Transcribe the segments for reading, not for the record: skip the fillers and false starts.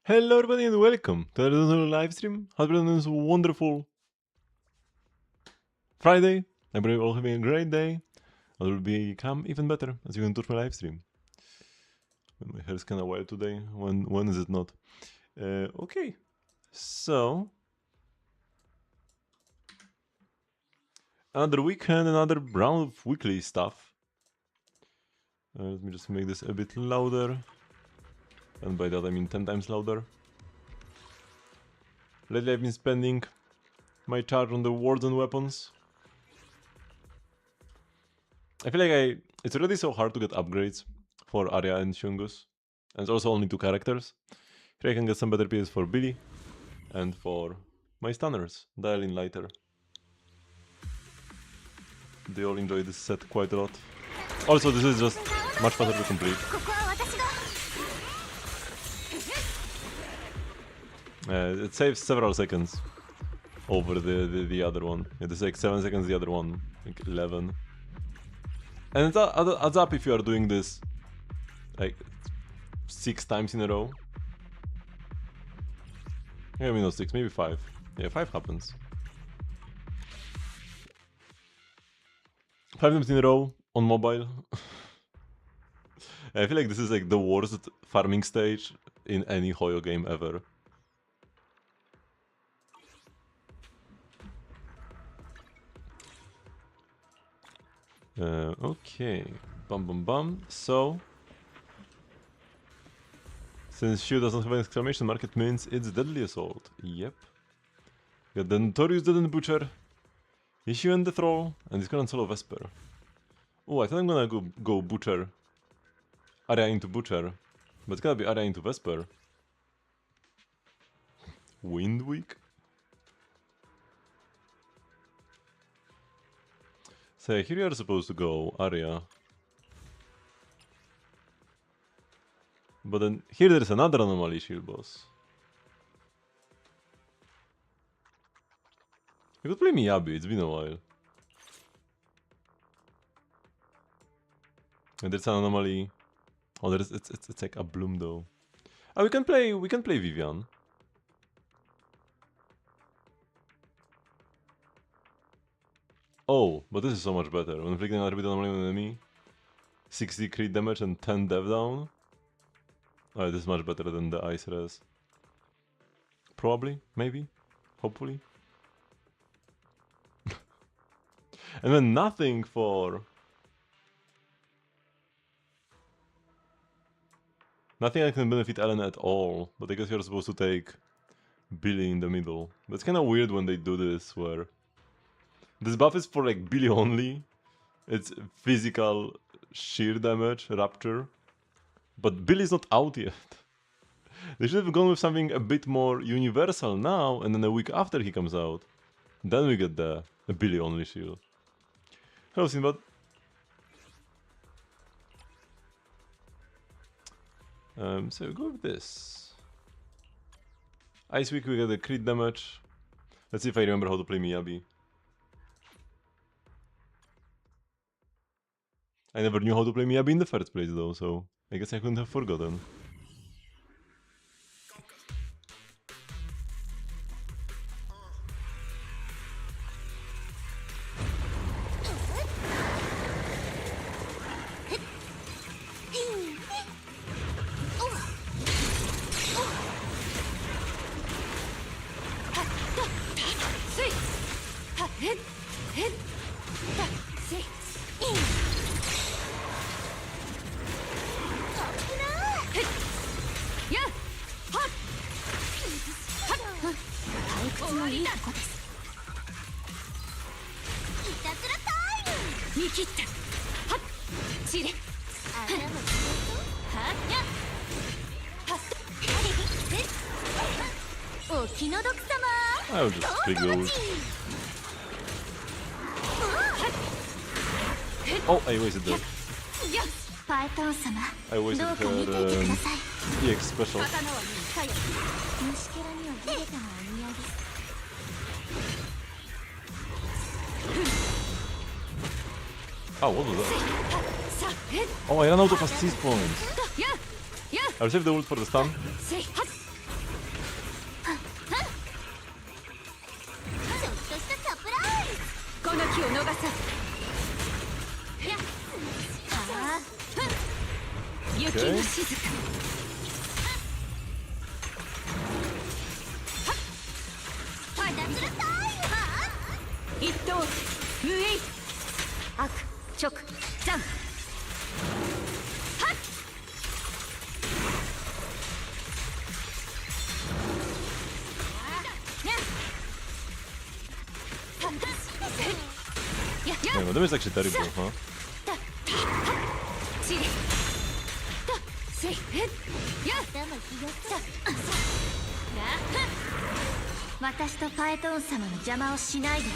Hello everybody and welcome to another live stream. Hope everyone is wonderful Friday. I believe you're all having a great day. It will become even better as you can touch my live stream. My hair is kinda wild today. When is it not? Okay. So another weekend, another round of weekly stuff. Let me just make this a bit louder. And by that I mean 10 times louder. Lately I've been spending my charge on the wards and weapons. I feel like it's already so hard to get upgrades for Arya and Shungus. And it's also only 2 characters. Here I can get some better PS for Billy and for my stunners, Dial in Lighter. They all enjoy this set quite a lot. Also, this is just much faster to complete. It saves several seconds over the other one. It is like 7 seconds, the other one, like 11. And it adds up if you are doing this like 6 times in a row. Maybe not 6, maybe 5. Yeah, 5 happens. 5 times in a row on mobile. I feel like this is like the worst farming stage in any Hoyo game ever. Okay, bum. So, since Shu doesn't have an exclamation mark, it means it's Deadly Assault. Yep. Got the Notorious Dead and Butcher, Issue and the Thrall, and it's gonna solo Vesper. Oh, I thought I'm gonna go Butcher. Arya into Butcher. But it's gonna be Arya into Vesper. Wind Week? So here you are supposed to go, Arya. But then here there's another anomaly shield boss. You could play Miyabi, it's been a while. And there's an anomaly. Oh, it's like a bloom though. Oh, we can play Vivian. Oh, but this is so much better. When inflicting another bit anomaly on an enemy, 60 crit damage and 10 dev down. Oh, this is much better than the ice res. Probably, maybe, hopefully. And then nothing for... Nothing that can benefit Ellen at all, but I guess you're supposed to take Billy in the middle. But it's kinda weird when they do this, where... This buff is for like Billy only. It's physical sheer damage, Rapture. But Billy's not out yet. They should have gone with something a bit more universal now, and then a week after he comes out. Then we get the Billy only shield. Hello, Sinbad. So we go with this. Ice Week we get the crit damage. Let's see if I remember how to play Miyabi. I never knew how to play Miyabi in the first place though, so I guess I couldn't have forgotten. I'll just click those. Oh, I wasted that. I wasted her EX special. Oh, what was that? Oh, I ran out of assist points. I'll save the ult for the stun. 時を逃さず。雪の静か。一刀無影。悪直残。Yeah, well, that was actually terrible, huh? 私とパエトーン様の邪魔をしないで。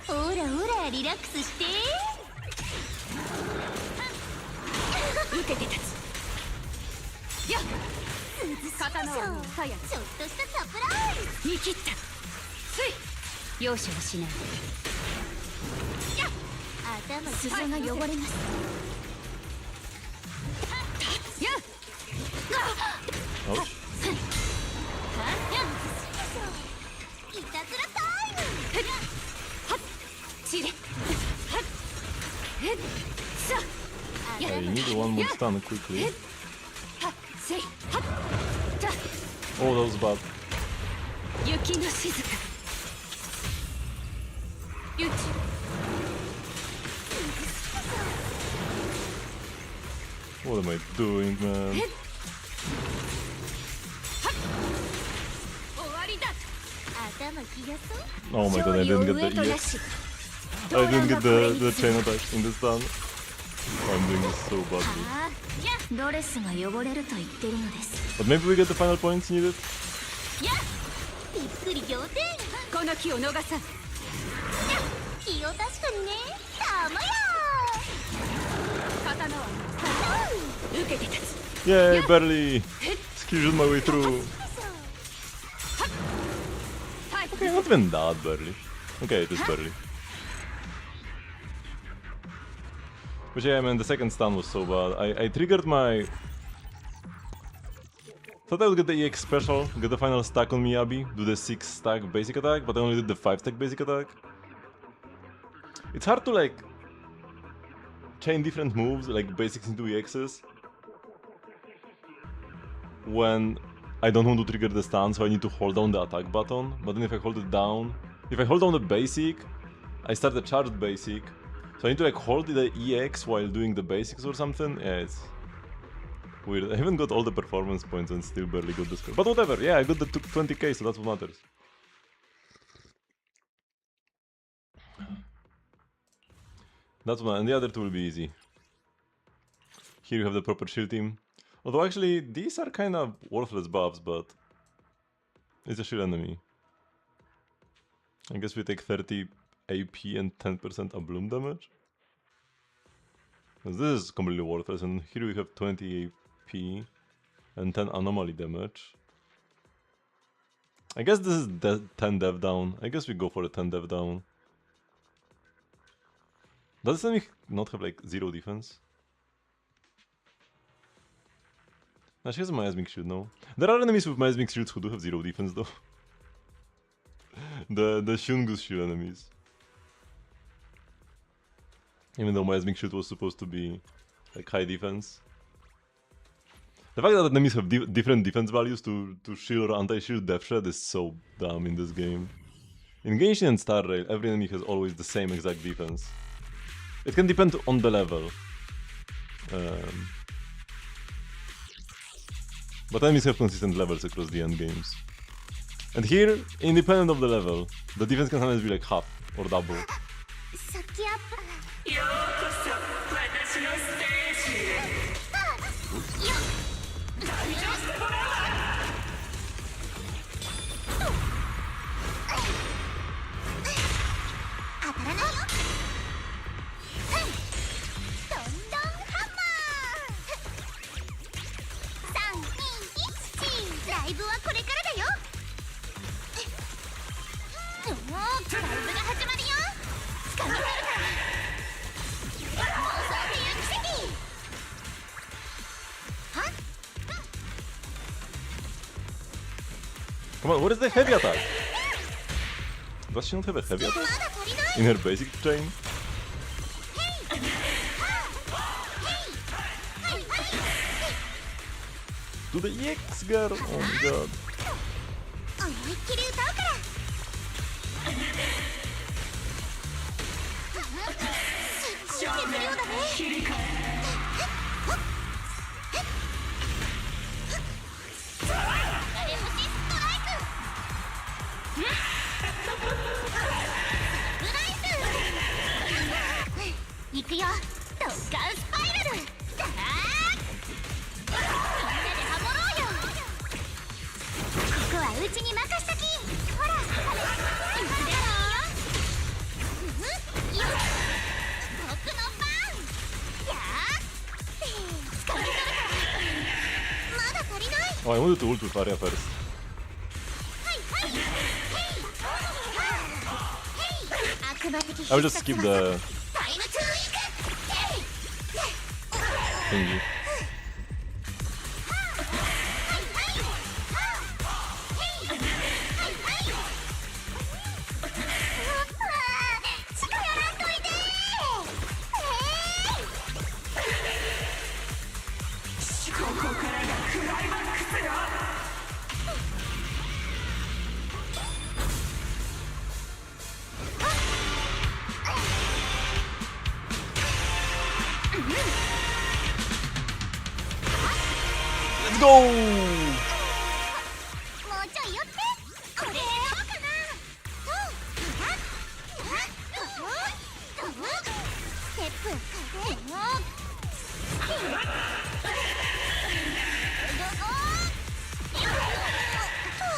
ほらほらリラックスして。受けて立つ。やっ刀はもう鞘。ちょっとしたサプライズ。見切った。つい容赦はしない。やっ頭裾が汚れます。やっOuch. いたずらタイム。はっチレ。はっさあ。 I need one more stun quickly. はっせいはった。 Oh, that was bad. 雪の静か。宇宙。What am I doing, man? 終わりだ。頭気がそう。 Oh my god, I didn't get the EX. I didn't get the chain attack in this stun. I'm doing this so badly. ドレスが汚れると言ってるのです。 But maybe we get the final points needed? やっびっくり仰天。この気を逃さず。気を確かにね。たまや刀は受けて立つ。 Yay, barely! Skewed my way through. Okay, not even that barely. Okay, it is barely. But yeah, man, the second stun was so bad. I triggered my... Thought I would get the EX special, get the final stack on Miyabi, do the 6 stack basic attack, but I only did the 5 stack basic attack. It's hard to like chain different moves, like basics into EXs, when I don't want to trigger the stun, so I need to hold down the attack button. But then if I hold it down, if I hold down the basic, I start the charged basic. So I need to like hold the EX while doing the basics or something. Yeah, it's weird. I haven't got all the performance points and still barely got the score. But whatever, yeah, I got the 20k, so that's what matters. That's one, and the other two will be easy. Here you have the proper shield team. Although actually, these are kind of worthless buffs, but it's a shield enemy. I guess we take 30 AP and 10% of bloom damage. This is completely worthless, and here we have 20 AP and 10 anomaly damage. I guess this is 10 dev down. I guess we go for a 10 dev down. Does this enemy not have like 0 defense? No, she has a miasmic shield, no. There are enemies with miasmic shields who do have 0 defense though. the Shungus shield enemies. Even though miasmic shield was supposed to be like high defense. The fact that enemies have different defense values to shield or anti-shield death shred is so dumb in this game. In Genshin and Star Rail, every enemy has always the same exact defense. It can depend on the level. But enemies have consistent levels across the end games. And here, independent of the level, the defense can sometimes be like half or double. ライブはこれからだよ。もうライブが始まるよ。掴み取るから。妄想という奇跡。は？ Come on, what is the heavy attack? Does she not have a heavy attack in her basic chain? To the EX girl! Oh my god. Oh, I wanted to ult with Arya first. I will just skip the thingy. Let's go!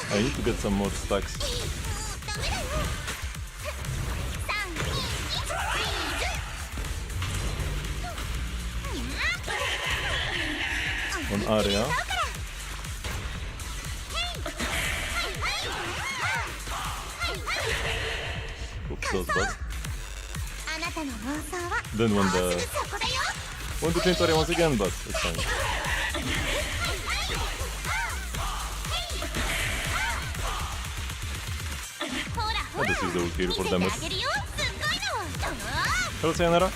I need to get some more stacks. On Arya. Oops, that was bad. Then want to change Arya once again, but it's fine. I'll just use the ult here for damage. Hello, Sayonara.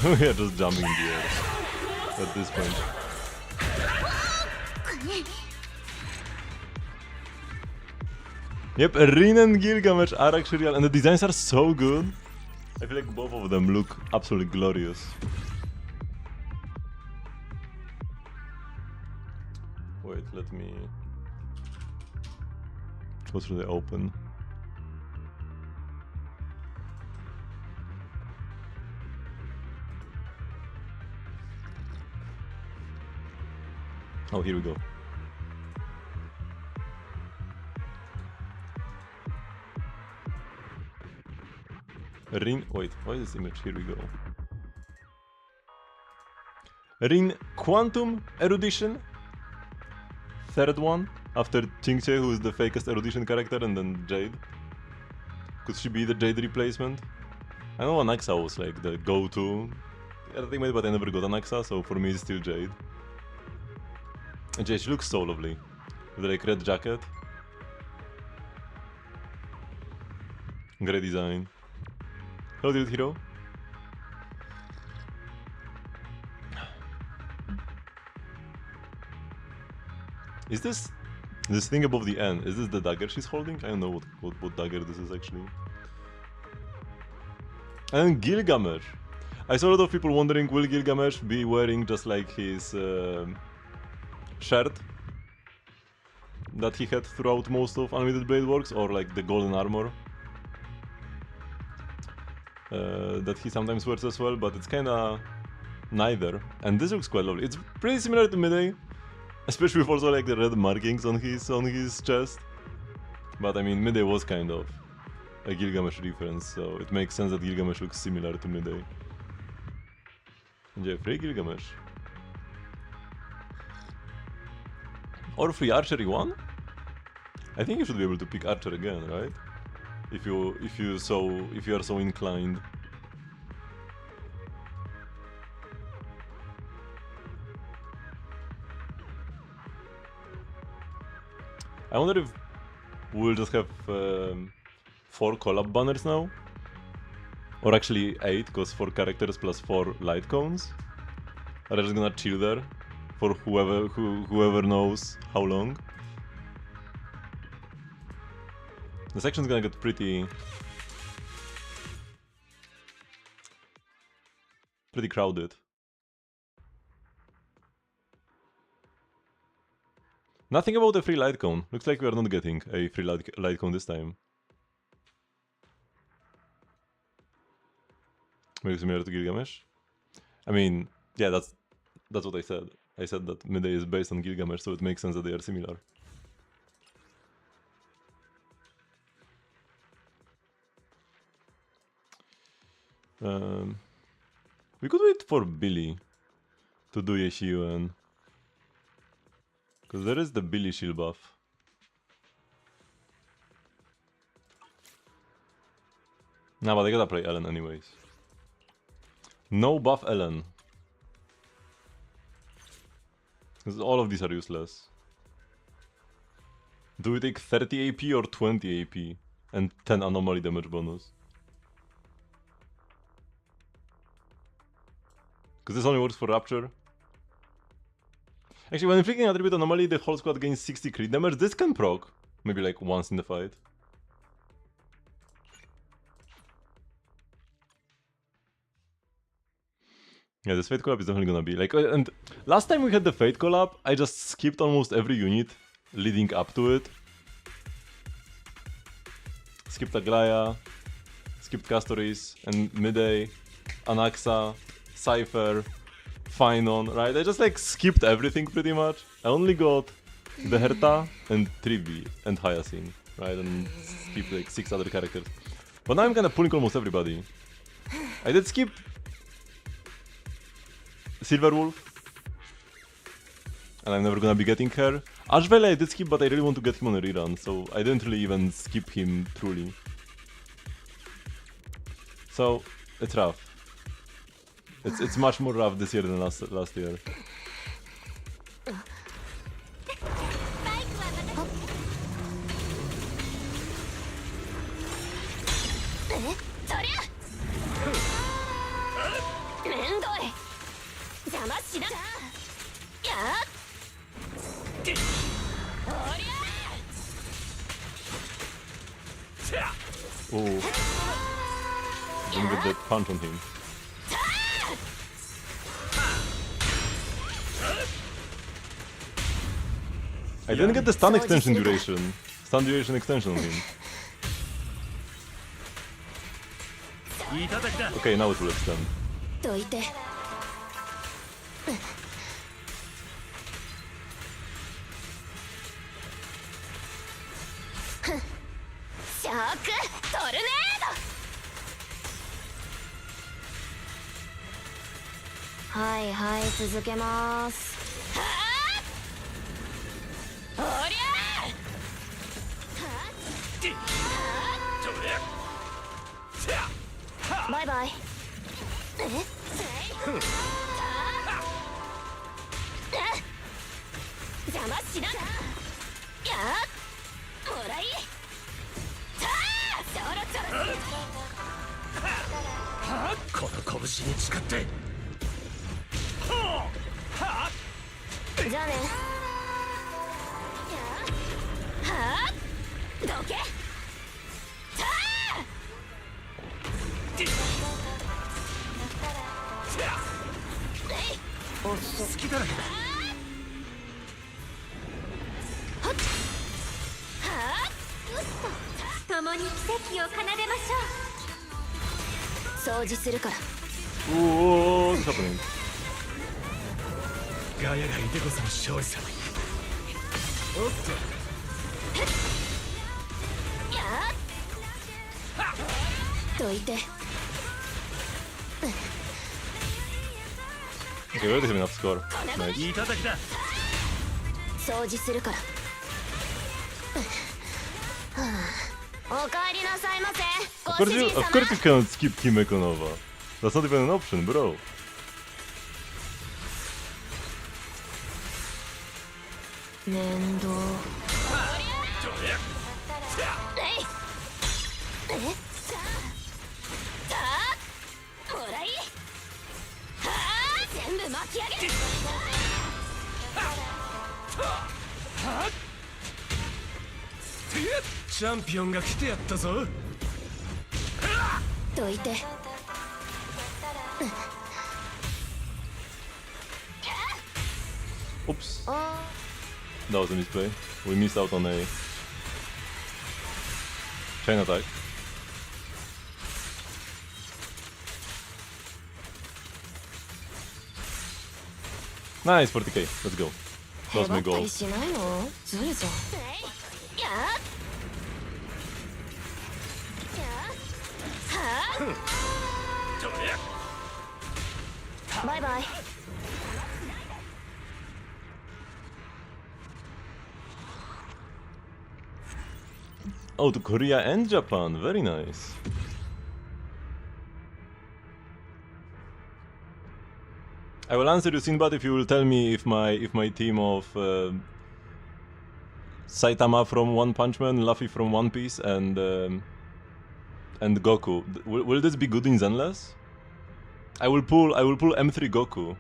We are just jumping in the air at this point. Yep, Rin and Gilgamesh are actually real, and the designs are so good. I feel like both of them look absolutely glorious. Wait, let me... go through the open. Oh, here we go. Rin... wait, why is this image? Here we go. Rin Quantum Erudition. Third one, after Qingque, who is the fakest Erudition character, and then Jade. Could she be the Jade replacement? I know Anaxa was like the go-to ultimate, but I never got Anaxa, so for me it's still Jade. And Jade, she looks so lovely. With like red jacket. Great design. Hello, dude hero. Is this thing above the N? Is this the dagger she's holding? I don't know what dagger this is actually. And Gilgamesh. I saw a lot of people wondering, will Gilgamesh be wearing just like his shirt that he had throughout most of Unlimited Blade Works, or like the golden armor that he sometimes wears as well, but it's kinda neither. And this looks quite lovely. It's pretty similar to Midday, especially with also like the red markings on his chest. But I mean, Midday was kind of a Gilgamesh reference, so it makes sense that Gilgamesh looks similar to Midday. And yeah, free Gilgamesh. Or free archery 1? I think you should be able to pick archer again, right? If you are so inclined. I wonder if we'll just have 4 collab banners now? Or actually 8, because 4 characters plus 4 light cones are just gonna chill there for whoever knows how long. The section's gonna get pretty crowded. Nothing about a free light cone. Looks like we are not getting a free light cone this time. Maybe similar to Gilgamesh? I mean, yeah, that's what I said. I said that Midday is based on Gilgamesh, so it makes sense that they are similar. We could wait for Billy to do Yeshiyuan. Because there is the Billy shield buff. Nah, but I gotta play Ellen anyways. No buff Ellen. Because all of these are useless. Do we take 30 AP or 20 AP? And 10 anomaly damage bonus? Because this only works for Rapture. Actually, when inflicting attribute anomaly, the whole squad gains 60 crit damage. This can proc. Maybe like once in the fight. Yeah, this Fate collab is definitely gonna be like... And last time we had the Fate collab, I just skipped almost every unit leading up to it. Skipped Aglaya, skipped Castoris, and Midday, Anaxa, Cypher, Finon, right? I just like skipped everything pretty much. I only got the Herta and Trivi and Hyacinth, right? And skipped like 6 other characters. But now I'm kinda pulling almost everybody. I did skip Silverwolf, and I'm never gonna be getting her. Ashvele I did skip, but I really want to get him on a rerun, so I didn't really even skip him truly. So it's rough. It's much more rough this year than last year. Oh, didn't get that punch on him. I didn't get the stun extension duration. Stun duration extension on him. Okay, now it will extend. Bye bye. Ooh, what's happening? Okay, we already have enough score. Nice. Of course you cannot skip Team Ekonova. That's not even an option, bro. チャンピオンが来てやったぞ。どいて。Oops. That was a misplay. We missed out on a chain attack. Nice, 40k. Let's go. That was my goal. しないの？ずるじゃん。バイバイ。Oh, to Korea and Japan. Very nice. I will answer you, Sinbad, if you will tell me if my team of Saitama from One Punch Man, Luffy from One Piece, and Goku. Will this be good in Zenless? I will pull M3 Goku.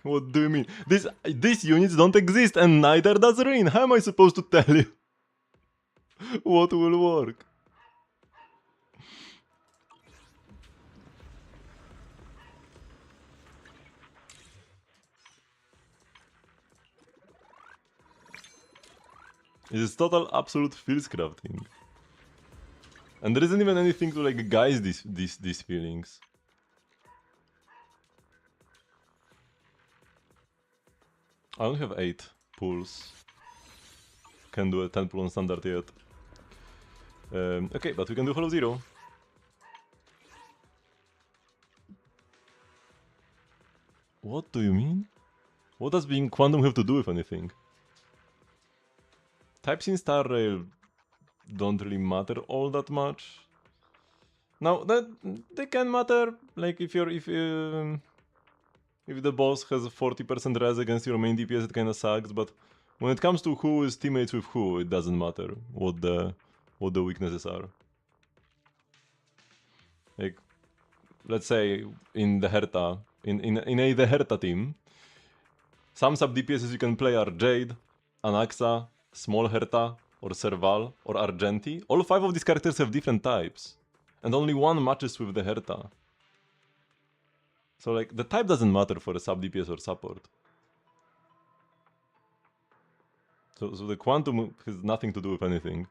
What do you mean? These units don't exist, and neither does Rain. How am I supposed to tell you what will work? It is total absolute feels crafting. And there isn't even anything to like guise these feelings. I don't have 8 pulls. Can't do a 10 pull on standard yet. Okay, but we can do Hollow Zero. What do you mean? What does being Quantum have to do with anything? Types in Star Rail don't really matter all that much. Now that they can matter, like if the boss has 40% res against your main DPS, it kinda sucks, but when it comes to who is teammates with who, it doesn't matter what the weaknesses are. Like, let's say in the Herta, the Herta team, some sub DPSs you can play are Jade, Anaxa, Small Herta, or Serval, or Argenti. All 5 of these characters have different types, and only one matches with the Herta. So like, the type doesn't matter for a sub DPS or support. So the Quantum has nothing to do with anything.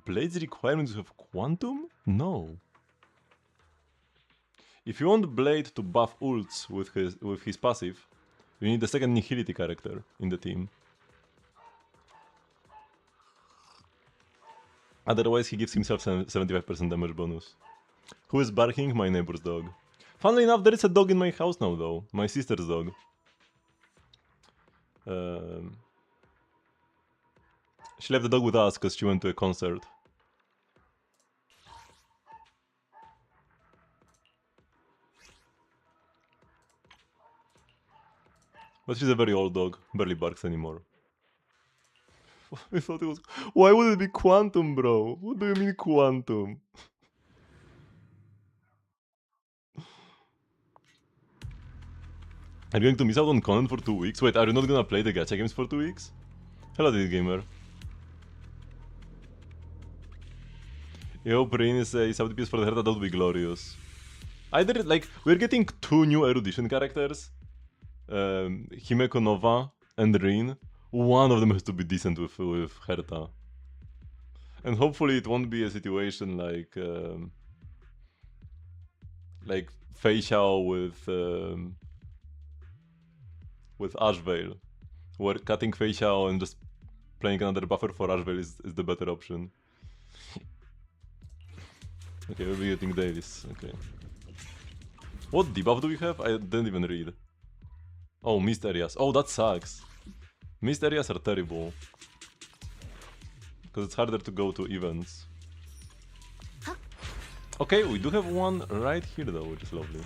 Blade's requirements have Quantum? No. If you want Blade to buff ults with his passive, you need the second Nihility character in the team. Otherwise, he gives himself 75% damage bonus. Who is barking? My neighbor's dog. Funnily enough, there is a dog in my house now, though. My sister's dog. She left the dog with us because she went to a concert. But she's a very old dog, barely barks anymore. I thought it was... Why would it be Quantum, bro? What do you mean Quantum? Are you going to miss out on Conan for 2 weeks? Wait, are you not gonna play the gacha games for 2 weeks? Hello, this gamer. I hope Rain is a sub DPS for the Herta, that would be glorious. Either, like, we're getting 2 new erudition characters. Himeko Nova and Rain. One of them has to be decent with Herta. And hopefully it won't be a situation like Fei Xiao with Ashvale, where cutting Fei Xiao and just playing another buffer for Ashvale is the better option. Okay, we'll be getting dailies. Okay. What debuff do we have? I didn't even read. Oh, missed areas. Oh, that sucks. Missed areas are terrible. Because it's harder to go to events. Okay, we do have one right here though, which is lovely.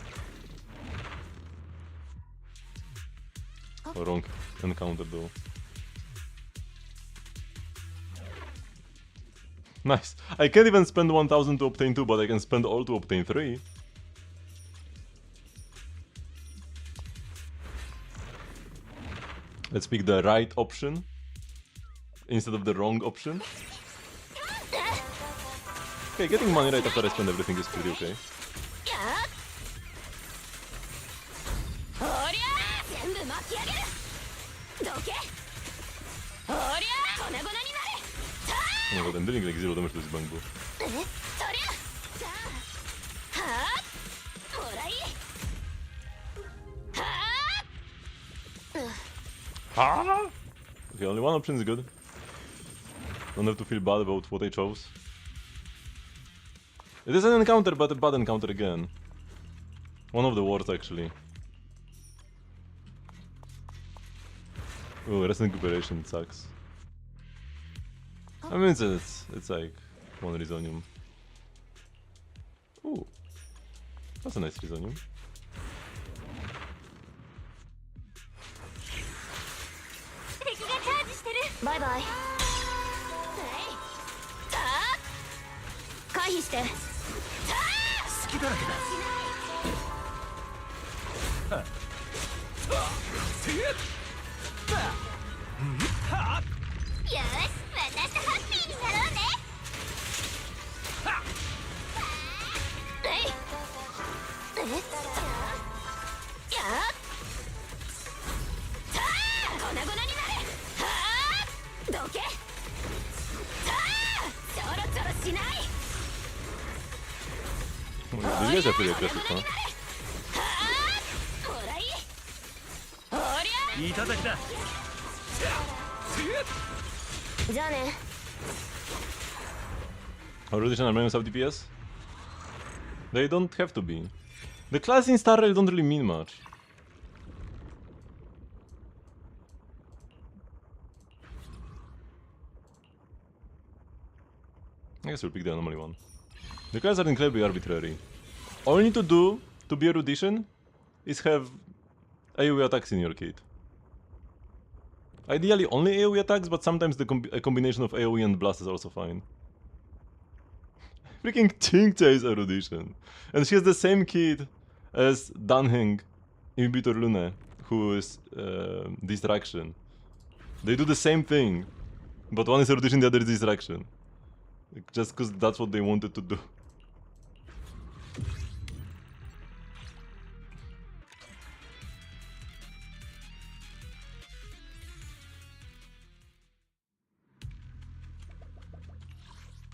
Wrong encounter though. Nice. I can't even spend 1000 to obtain 2, but I can spend all to obtain 3. Let's pick the right option instead of the wrong option. Okay, getting money right after I spend everything is pretty okay. Oh my god, I'm dealing like 0 damage to this bang bro. Okay, only one option is good. Don't have to feel bad about what I chose. It is an encounter, but a bad encounter again. One of the worst actually. Oh, rest recuperation sucks. I mean, it's like one Risonium. Ooh, that's a nice Risonium. Bye bye. These guys are pretty aggressive, huh? いただきだ。じゃあね。 Erudition and Memories of DPS? They don't have to be. The class in Star Rail don't really mean much. I guess we'll pick the anomaly one. The classes are incredibly arbitrary. All you need to do to be Erudition is have AoE attacks in your kit. Ideally only AoE attacks, but sometimes a combination of AoE and blast is also fine. Freaking Chingcha is Erudition. And she has the same kit as Danheng, Inhibitor Lune, who is Distraction. They do the same thing, but one is Erudition, the other is Distraction. Just because that's what they wanted to do.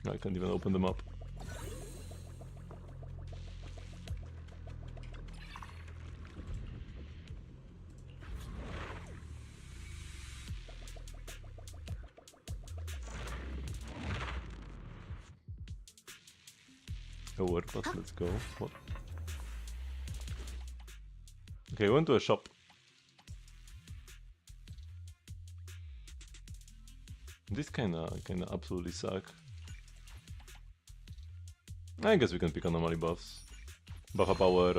I can't even open them up. Oh, workload, let's go. What? Okay, I went to a shop. This kinda absolutely suck. I guess we can pick anomaly buffs. Buff up our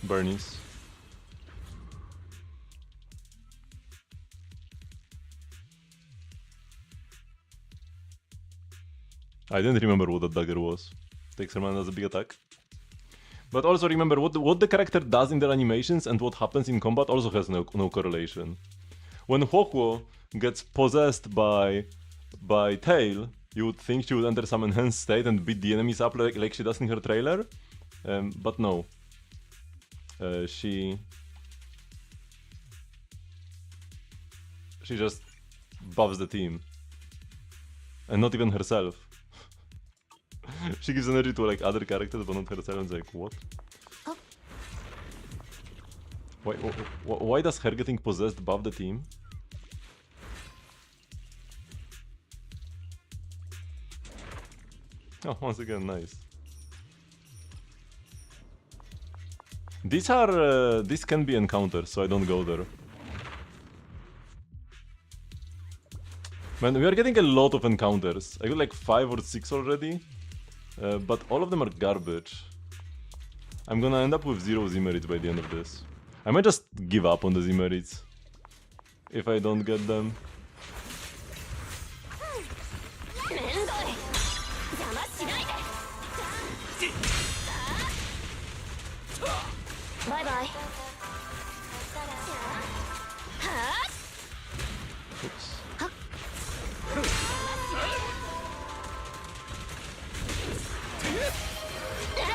Burnies. I didn't remember what that dagger was. Takes her mana as a big attack. But also remember, what the character does in their animations and what happens in combat also has no correlation. When Huohuo gets possessed by Tail, you would think she would enter some enhanced state and beat the enemies up like she does in her trailer. But no. She just buffs the team. And not even herself. She gives energy to like other characters but not herself, and it's like, what? Why does her getting possessed buff the team? Oh, once again, nice. These can be encounters, so I don't go there. Man, we are getting a lot of encounters. I got like 5 or 6 already. But all of them are garbage. I'm gonna end up with 0 Z merits by the end of this. I might just give up on the Z-merits if I don't get them. Bye bye. Oops.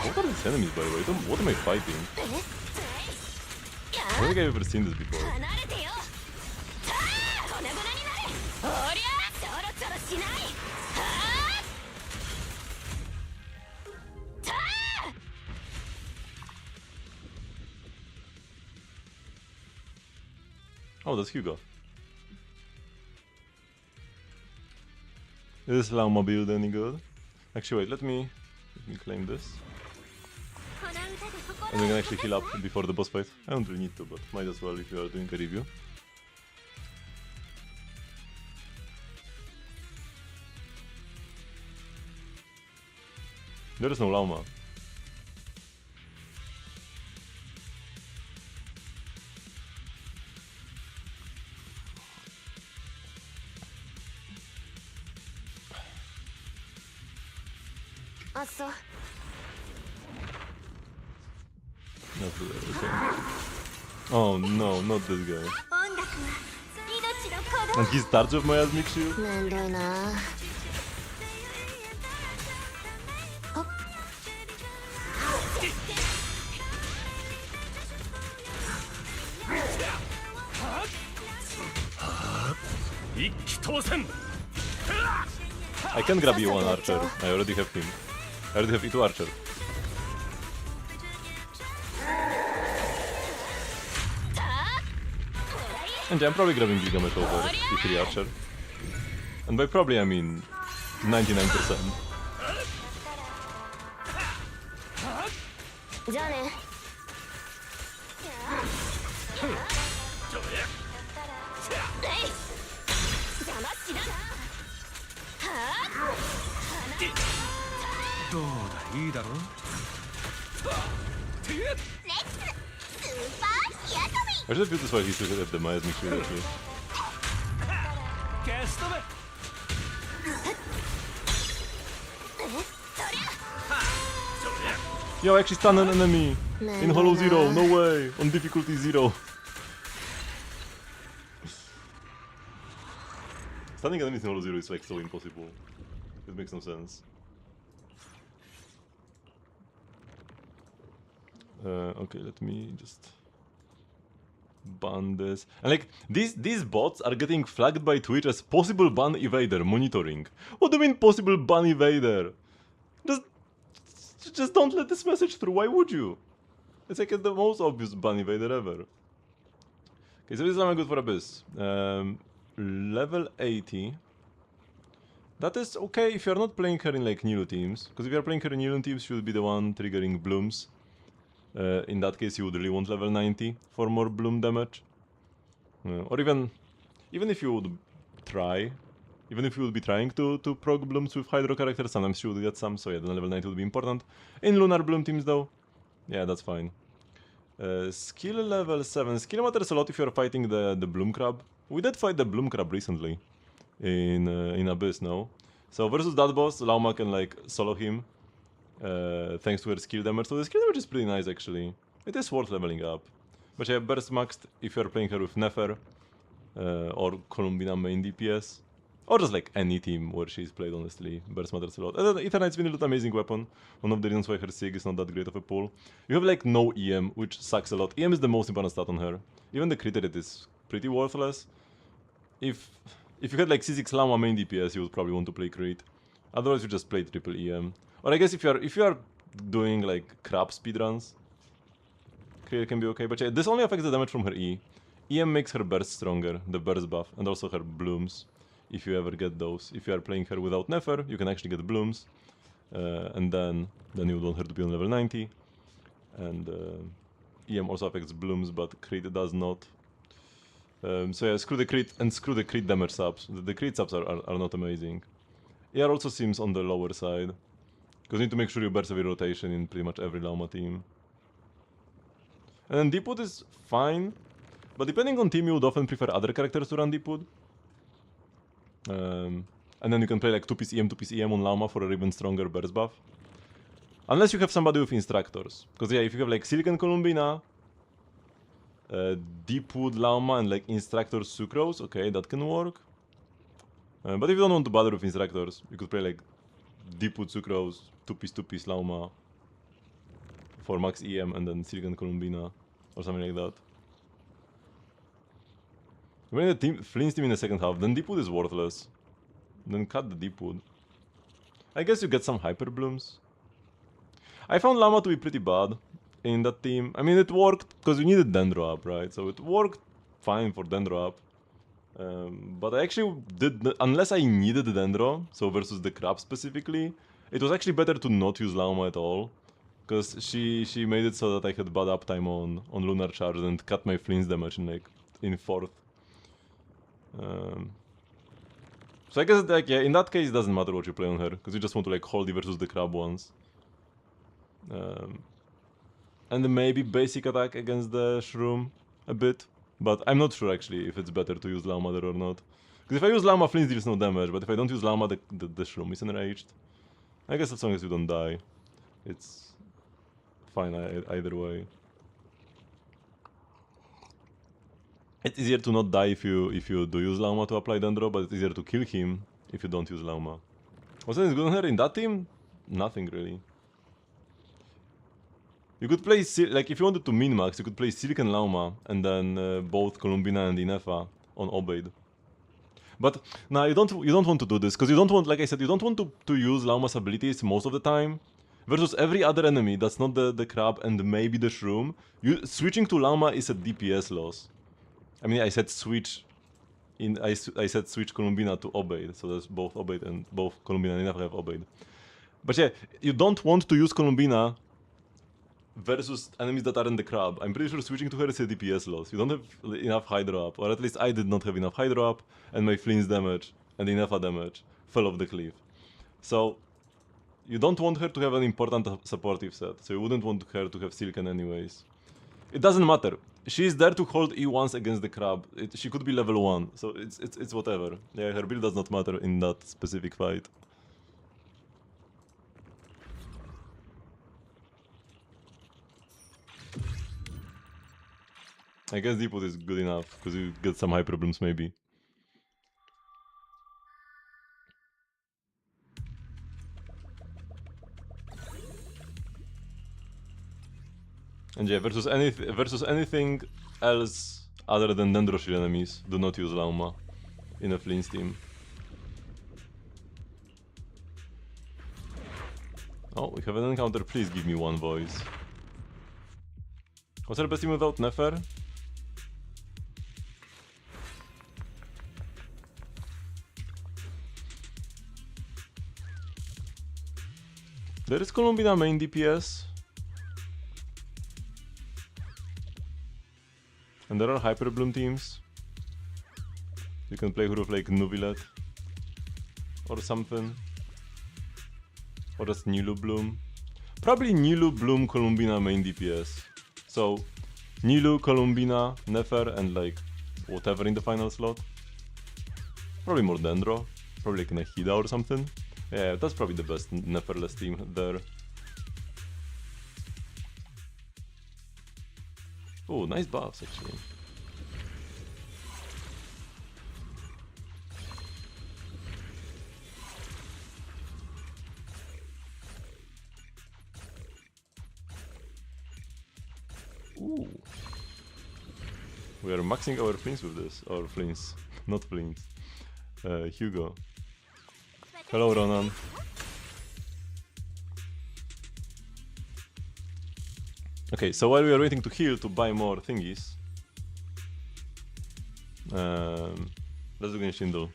What are these enemies, by the way? What am I fighting? I don't think I've ever seen this before. Oh, that's Hugo. Is this Lauma build any good? Actually, wait, let me claim this. And we can actually heal up before the boss fight. I don't really need to, but might as well if you are doing a review. There is no Lauma. Okay. Oh no, not this guy. And he starts with my Asmic shield? I can grab you one archer. I already have him. I already have E2 archer. And yeah, I'm probably grabbing Gilgamesh over E3 archer. And by probably I mean 99%. I should have built this while he still had the Miasmic shield actually. Yo, I actually stunned an enemy! In Hollow Zero, no way! On difficulty 0. Stunning enemies in Hollow Zero is like so impossible. It makes no sense. Okay, let me just ban this. And like these bots are getting flagged by Twitch as possible ban evader monitoring. What do you mean possible ban evader? Just don't let this message through. Why would you? It's like the most obvious ban evader ever. Okay, so this is good for Abyss. Level 80. That is okay if you're not playing her in like Nilu teams. Because if you're playing her in Nilu teams, she will be the one triggering blooms. In that case, you would really want level 90 for more bloom damage. Or even if you would try, even if you would be trying to proc blooms with Hydro characters, sometimes you would get some, so yeah, then level 90 would be important. In Lunar Bloom teams though, yeah, that's fine. Skill level 7. Skill matters a lot if you're fighting the Bloom Crab. We did fight the Bloom Crab recently in Abyss now. So versus that boss, Lauma can like solo him. Thanks to her skill damage. So the skill damage is pretty nice actually. It is worth leveling up. But yeah, burst maxed if you're playing her with Nefer or Columbina main DPS. Or just like any team where she's played honestly. Burst matters a lot. And then Eternite's been an amazing weapon. One of the reasons why her Sig is not that great of a pull. You have like no EM, which sucks a lot. EM is the most important stat on her. Even the crit rate is pretty worthless. If you had like C6 Lama main DPS, you would probably want to play crit. Otherwise you just play triple EM. Or I guess if you are doing like crap speedruns, crit can be okay. But yeah, this only affects the damage from her E. EM makes her burst stronger, the burst buff, and also her blooms. If you ever get those. If you are playing her without Nefer, you can actually get blooms. And then you would want her to be on level 90. And EM also affects blooms, but crit does not. So yeah, screw the crit and screw the crit damage subs. The crit subs are not amazing. ER also seems on the lower side. Because you need to make sure you burst every rotation in pretty much every Lauma team. And then Deepwood is fine, but depending on team, you would often prefer other characters to run Deepwood. And then you can play like 2-piece EM, 2-piece EM on Llama for an even stronger burst buff. Unless you have somebody with instructors. Because yeah, if you have like Silicon Columbina, Deepwood Llama and like instructors Sucrose, okay, that can work. But if you don't want to bother with instructors, you could play like Deepwood Sucrose, 2-piece Llama for max EM and then Silicon Columbina or something like that. When the team Flynn's team in the second half, then Deepwood is worthless. Then cut the Deepwood. I guess you get some Hyper Blooms. I found Llama to be pretty bad in that team. I mean, it worked because you needed Dendro up, right? So it worked fine for Dendro up. But I actually did, unless I needed Dendro, so versus the crab specifically, it was actually better to not use Llama at all. Because she made it so that I had bad uptime on Lunar Charge and cut my Flynn's damage in fourth. So I guess like yeah, in that case it doesn't matter what you play on her, because you just want to like hold it versus the crab ones. And maybe basic attack against the shroom a bit, but I'm not sure actually if it's better to use Llama there or not. Because if I use Llama, Flint deals no damage, but if I don't use Llama, the shroom is enraged. I guess as long as you don't die, it's fine either way. It's easier to not die if you do use Llama to apply Dendro, but it's easier to kill him if you don't use Llama. What's anything good on her in that team? Nothing really. You could play, like if you wanted to min-max, you could play Silicon Llama and then both Columbina and Inefa on Obeid. But no, you don't want to do this, because you don't want, like I said, you don't want to use Llama's abilities most of the time. Versus every other enemy that's not the crab and maybe the shroom, switching to Llama is a DPS loss. I mean, I said switch Columbina to Obeid, so there's both Obeid and both Columbina and Inefa have Obeid. But yeah, you don't want to use Columbina versus enemies that aren't the crab. I'm pretty sure switching to her is a DPS loss. You don't have enough Hydro up, or at least I did not have enough Hydro up, and my Flynn's damage and Inefa damage fell off the cliff. So you don't want her to have an important supportive set, so you wouldn't want her to have Silicon anyways. It doesn't matter. She's there to hold E1s against the crab. She could be level 1, so it's whatever. Yeah, her build does not matter in that specific fight. I guess Deepwood is good enough, because you get some high problems maybe. And yeah, versus anything else other than Dendro Shield enemies, do not use Llama in a Flynn's team. Oh, we have an encounter, please give me one voice. What's our best team without Nefer? There is Columbina main DPS. And there are Hyper Bloom teams. You can play her with like Nubilet or something. Or just Nilu Bloom. Probably Nilu Bloom Columbina main DPS. So Nilu, Columbina, Nefer and like whatever in the final slot. Probably more Dendro. Probably like Nahida or something. Yeah, that's probably the best Neferless team there. Oh, nice buffs actually. Ooh. We are maxing our Flynn's with this. Or Flynn's. Not Flynn's. Hugo. Hello, Ronan. Okay, so while we are waiting to heal to buy more thingies, let's do Genshin Duel.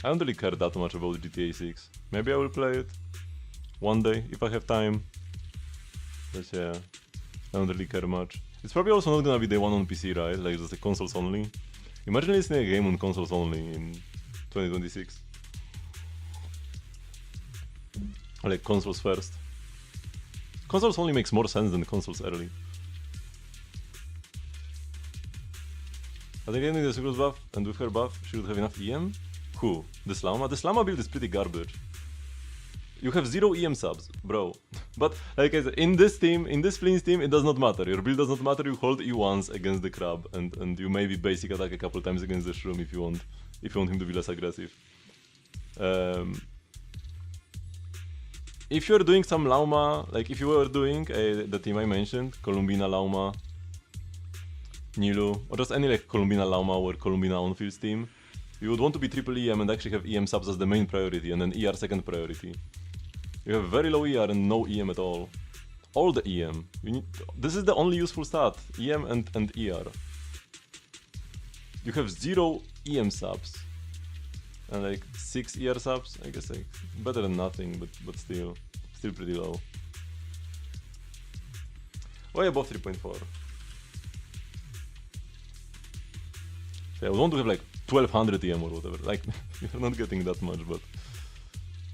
I don't really care that much about GTA 6. Maybe I will play it one day if I have time. But yeah, I don't really care much. It's probably also not gonna be day one on PC, right? Like just the consoles only. Imagine listening a game on consoles only in 2026. Like consoles first. Consoles only makes more sense than consoles early. I think getting the Sucrose buff and with her buff, she would have enough EM? Who? This llama? This llama build is pretty garbage. You have 0 EM subs, bro. But like I said, in this team, in this Flynn's team, it does not matter. Your build does not matter, you hold E once against the crab and you maybe basic attack a couple times against the shroom if you want him to be less aggressive. If you're doing some Lauma, like if you were doing the team I mentioned, Columbina Lauma, Nilu, or just any like Columbina Lauma or Columbina on-fields team, you would want to be triple EM and actually have EM subs as the main priority and then ER second priority. You have very low ER and no EM at all. All the EM. This is the only useful stat, EM and ER. You have 0 EM subs. And like 6 ER subs, I guess like better than nothing, but still pretty low. Way above 3.4. So I would want to have like 1200 EM or whatever. Like you're not getting that much, but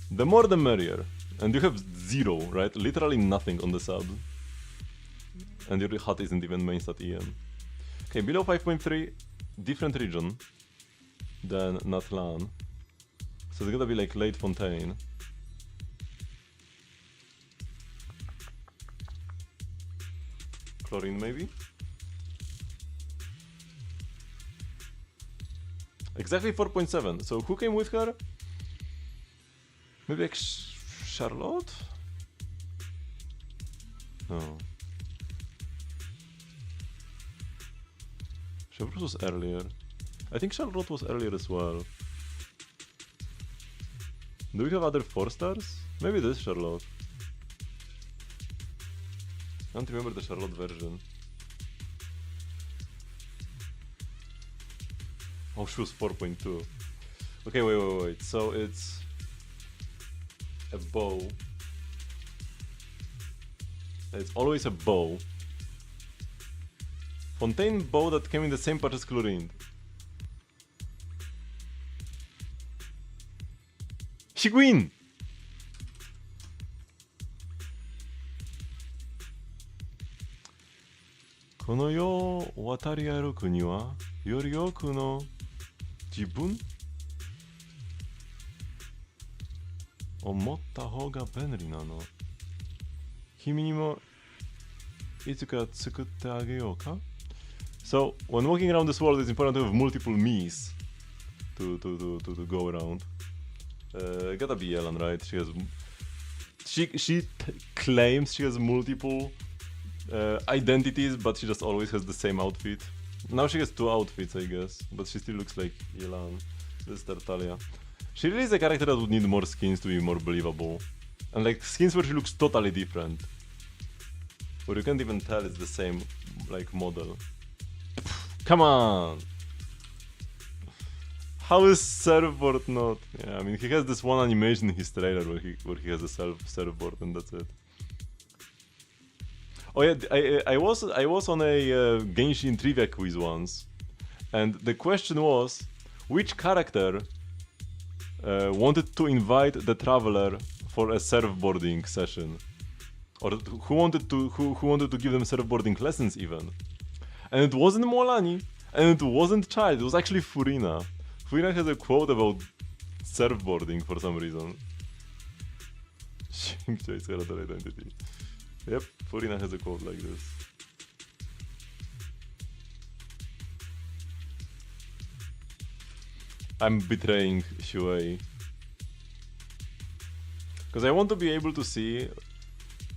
the more the merrier. And you have 0, right? Literally nothing on the sub. And your hut isn't even main stat EM. Okay, below 5.3, different region than Natlan. So it's gonna be like late Fontaine. Chlorine maybe? Exactly 4.7. So who came with her? Maybe like Charlotte? No. Charlotte was earlier. I think Charlotte was earlier as well. Do we have other 4 stars? Maybe this Charlotte. I don't remember the Charlotte version. Oh, she was 4.2. Okay, wait. So it's a bow. It's always a bow. Fontaine bow that came in the same patch as Chlorine. Shiguin! この世を渡り歩くにはより多くの自分を持った方が便利なの。君にもいつか作ってあげようか? So, when walking around this world, it's important to have multiple me's to go around. Gotta be Ellen, right? She claims she has multiple identities, but she just always has the same outfit. Now she has 2 outfits, I guess, but she still looks like Yelan. This is Tartaglia. She really is a character that would need more skins to be more believable. And like skins where she looks totally different. Where you can't even tell it's the same like model. Come on! How is surfboard not? Yeah, I mean he has this one animation in his trailer where he has a surfboard and that's it. Oh yeah, I was on a Genshin trivia quiz once, and the question was, which character wanted to invite the traveler for a surfboarding session, or who wanted to give them surfboarding lessons even? And it wasn't Molani, and it wasn't Child. It was actually Furina. Furina has a quote about surfboarding for some reason. Choice character identity. Yep, Furina has a quote like this. I'm betraying Shuei. Because I want to be able to see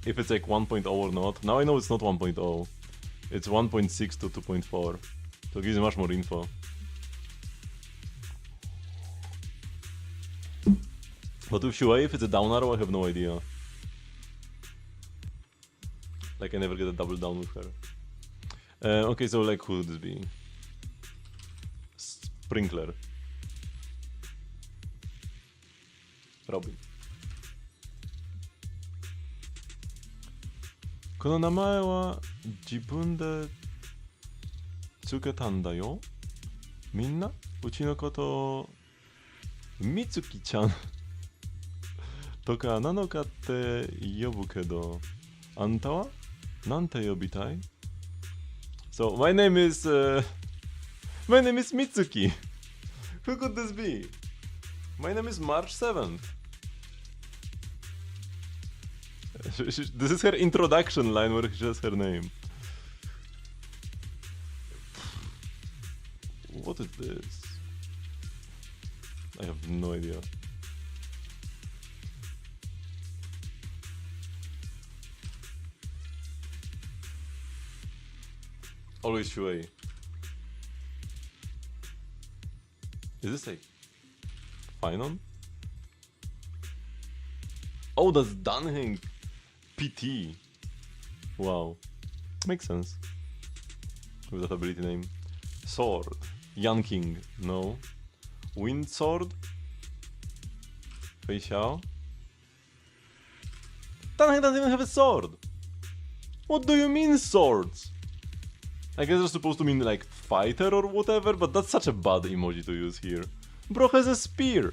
if it's like 1.0 or not. Now I know it's not 1.0. It's 1.6 to 2.4. So it gives you much more info. But with Shuei, if it's a down arrow, I have no idea. Like I never get a double down with her. Okay, so like who would this be? Sprinkler. Robin. この名前は自分でつけたんだよ。みんなうちのことをみつきちゃん Toka nanokate yobukedo. Antawa? Nante yobitai? So, my name is Mitsuki. Who could this be? My name is March 7th. This is her introduction line where she says her name. What is this? I have no idea. Always Shuei. Is this a Finon? Oh, that's Dunhing PT. Wow. Makes sense. With that ability name. Sword. Yanking. No. Wind Sword. Fei Xiao. Dunhing doesn't even have a sword. What do you mean swords? I guess they're supposed to mean like fighter or whatever, but that's such a bad emoji to use here. Bro has a spear.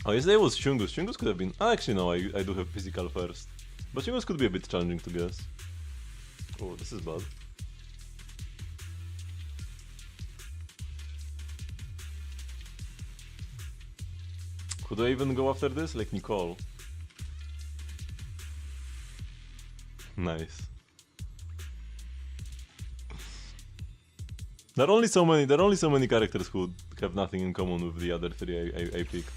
Oh, yesterday was Shungus. Shungus could have been... actually no, I do have physical first. But Shungus could be a bit challenging to guess. Oh, this is bad. Could I even go after this? Like Nicole. Nice. There are only so many characters who have nothing in common with the other three I picked.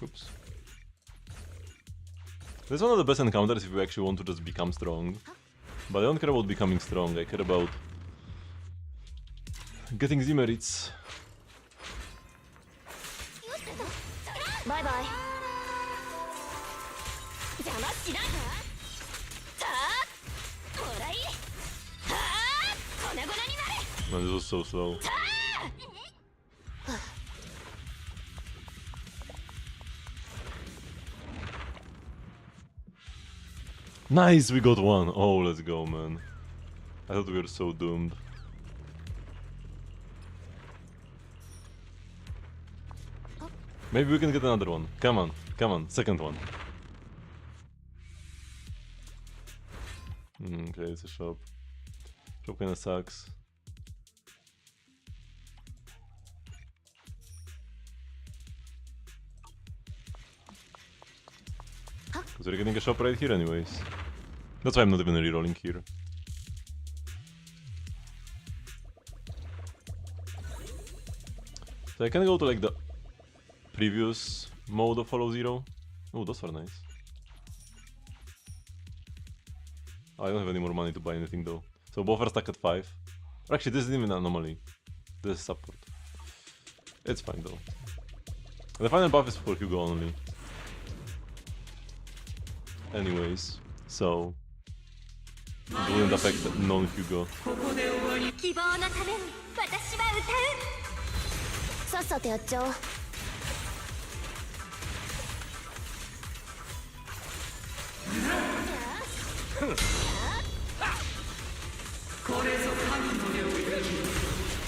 Oops. This is one of the best encounters if you actually want to just become strong. But I don't care about becoming strong, I care about getting the merits. Bye bye. Man, this was so slow. Nice, we got one. Oh, let's go, man. I thought we were so doomed. Maybe we can get another one. Come on, second one. Okay, it's a shop. Shop kinda sucks. Because we're getting a shop right here anyways. That's why I'm not even rerolling here. So I can go to like the previous mode of Hollow Zero. Oh, those are nice. Oh, I don't have any more money to buy anything though. So both are stuck at 5. Or actually, this isn't even an anomaly. This is support. It's fine though. The final buff is for Hugo only. Anyways, so it wouldn't affect non-Hugo. 希望のために私は歌う。さっさとやっちゃおう。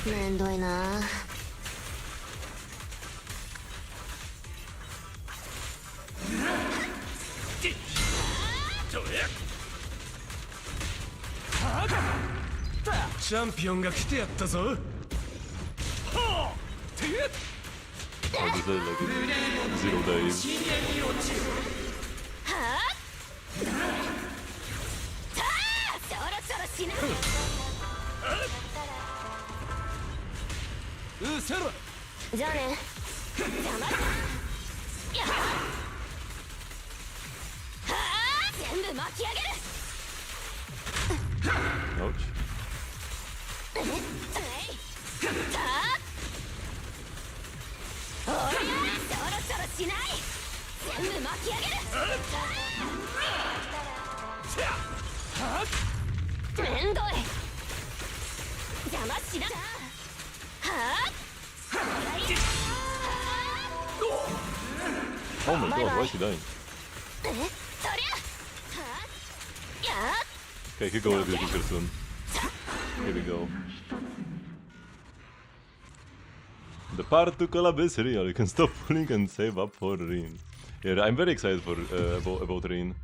めんどいな。チャンピオンが来てやったぞ。 Oh, this is like 0 days. じゃあね。全部巻き上げる。 Ouch. おりゃ、そろそろしない。全部巻き上げる。めんどい。邪魔しな。はあ。Oh my god, why is he dying? Okay, he could go a little bit quicker soon. Here we go. The part to collab is real. You can stop pulling and save up for Rin. Yeah, I'm very excited for about Rin.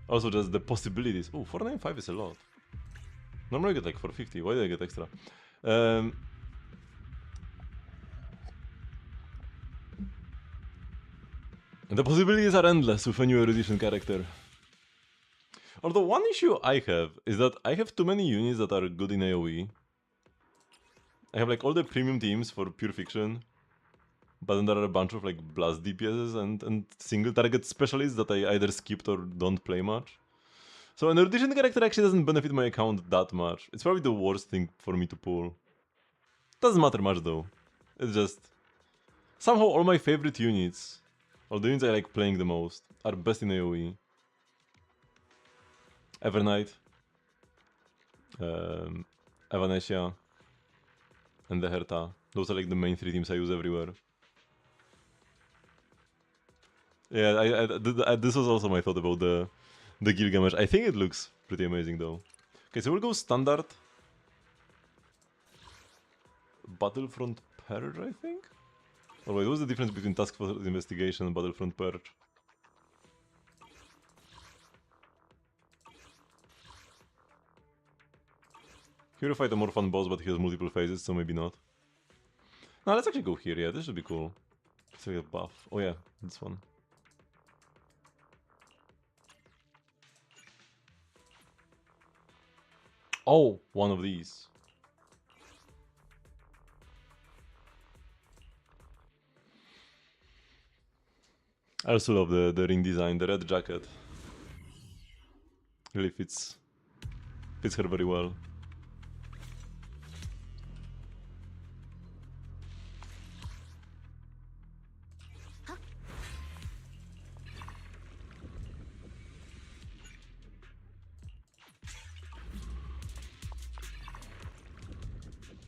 Also, just the possibilities. Oh, 495 is a lot. Normally I get like 450. Why did I get extra? The possibilities are endless with a new erudition character. Although one issue I have is that I have too many units that are good in AoE. I have like all the premium teams for pure fiction, but then there are a bunch of like blast DPSs and single target specialists that I either skipped or don't play much. So an erudition character actually doesn't benefit my account that much. It's probably the worst thing for me to pull. Doesn't matter much though. It's just somehow all my favorite units, or the units I like playing the most, are best in AoE. Evernight, Evanesia, and the Herta. Those are like the main three teams I use everywhere. Yeah, this was also my thought about the Gilgamesh. I think it looks pretty amazing though. Okay, so we'll go standard. Battlefront Purge, I think? Oh wait, what's the difference between Task Force Investigation and Battlefront Purge? Here you fight a more fun boss, but he has multiple phases, so maybe not. Now let's actually go here, yeah, this should be cool. It's like a buff. Oh yeah, this one. Oh, one of these. I also love the ring design, the red jacket. Really fits her very well.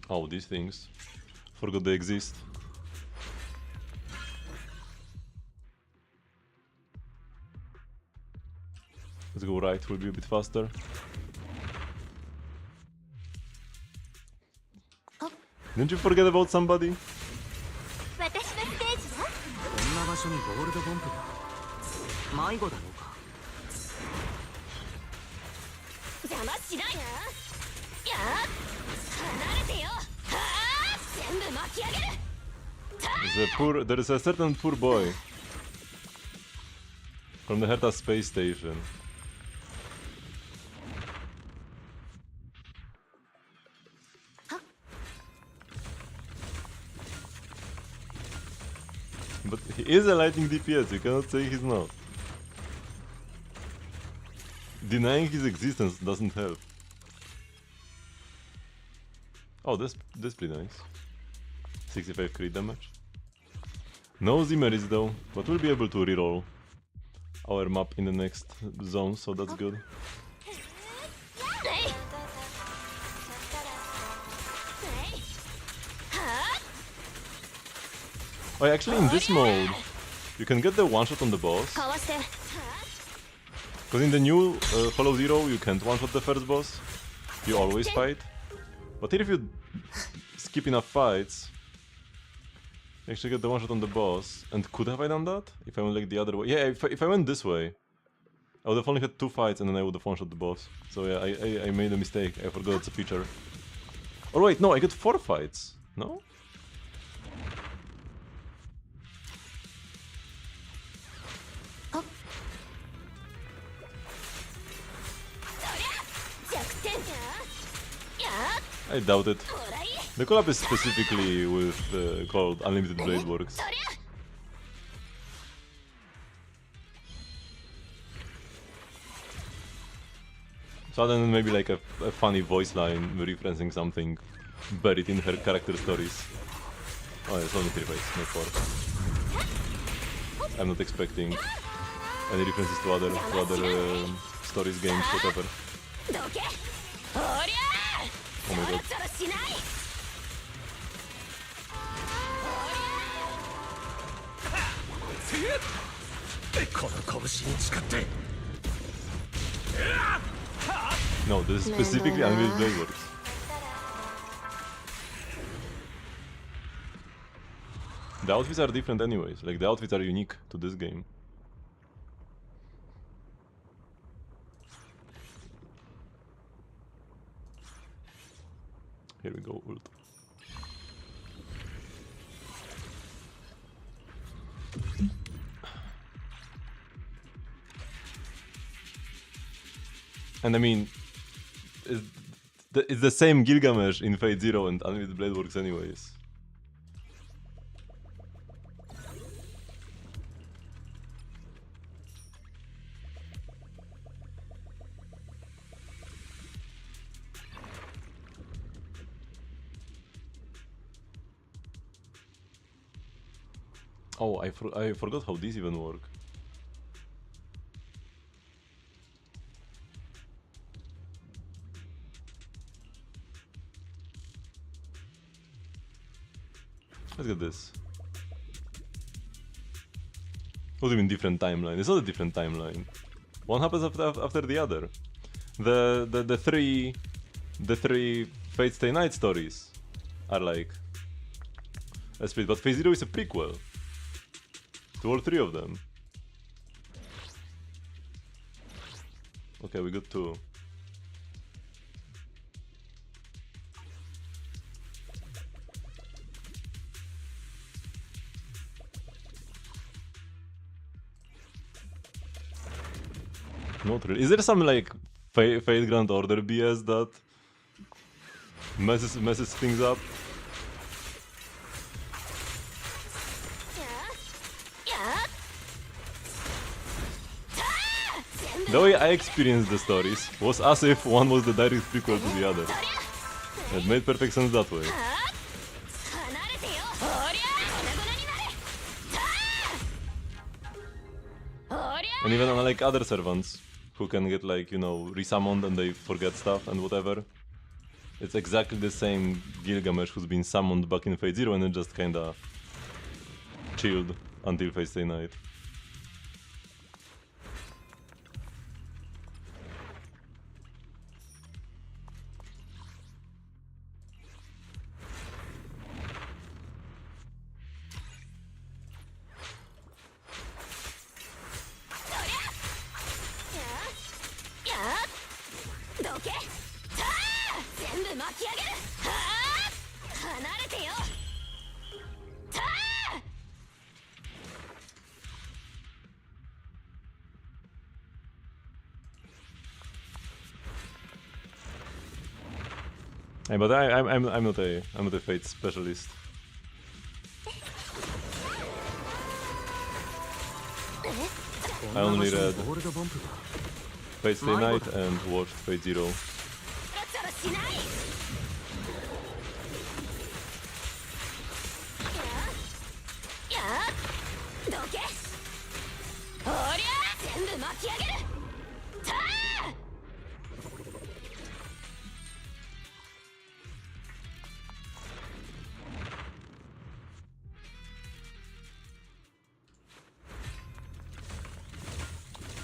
Oh, these things. Forgot they exist. Let's go right, will be a bit faster. Didn't you forget about somebody? こんな場所にゴールドボンプが迷子だろうか邪魔しないな。やあ、離れてよ。はあ、全部巻き上げる。 There is a certain poor boy from the Herta space station. But he is a lightning DPS, you cannot say he's not. Denying his existence doesn't help. Oh, that's pretty nice. 65 crit damage. No Zimmeris though, but we'll be able to reroll our map in the next zone, so that's good. Oh, actually in this mode, you can get the one-shot on the boss. Because in the new Hollow Zero, you can't one-shot the first boss. You always fight. But here if you skip enough fights, you actually get the one-shot on the boss. And could have I done that? If I went like the other way? Yeah, if I went this way, I would have only had 2 fights and then I would have one-shot the boss. So yeah, I made a mistake. I forgot it's a feature. Oh wait, no, I get 4 fights. No? I doubt it. The collab is specifically with called Unlimited Blade Works. So other than maybe like a funny voice line referencing something buried in her character stories. Oh, it's only 3 fights, not 4. I'm not expecting any references to other stories, games, whatever. Oh my god. この拳に誓って No, this is specifically Unreal Blade Works. The outfits are different anyways, like the outfits are unique to this game. Here we go, ult. And I mean, it's the same Gilgamesh in Fate Zero and Unreal Blade Works anyways. Oh, I forgot how these even work. Let's get this. What do you mean different timeline? It's not a different timeline. One happens after the other. The three Fate Stay Night stories are like a split, but Phase Zero is a prequel to all three of them. Okay, we got two. Not really. Is there some like Fate Grand Order BS that messes things up? The way I experienced the stories was as if one was the direct prequel to the other. It made perfect sense that way. And even unlike other servants who can get like, you know, resummoned and they forget stuff and whatever, it's exactly the same Gilgamesh who's been summoned back in Fate Zero and then just kinda chilled until Fate Stay Night. Hey, but I'm not a Fate specialist. I only read Fate Stay Night and watched Fate Zero.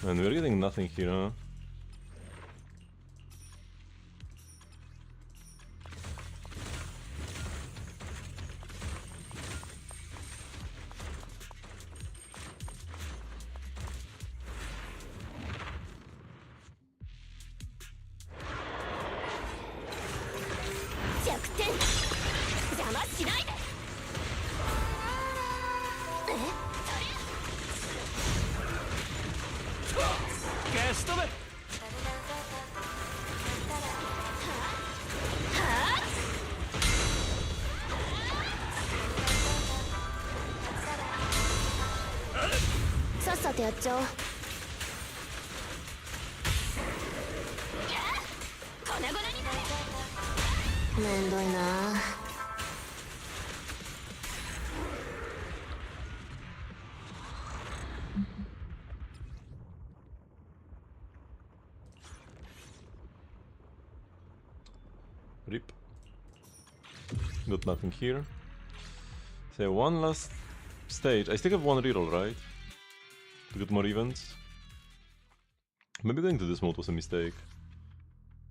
And we're getting nothing here, huh? Rip. Got nothing here. So one last stage. I still have one reroll, right? to get more events. Maybe going to this mode was a mistake.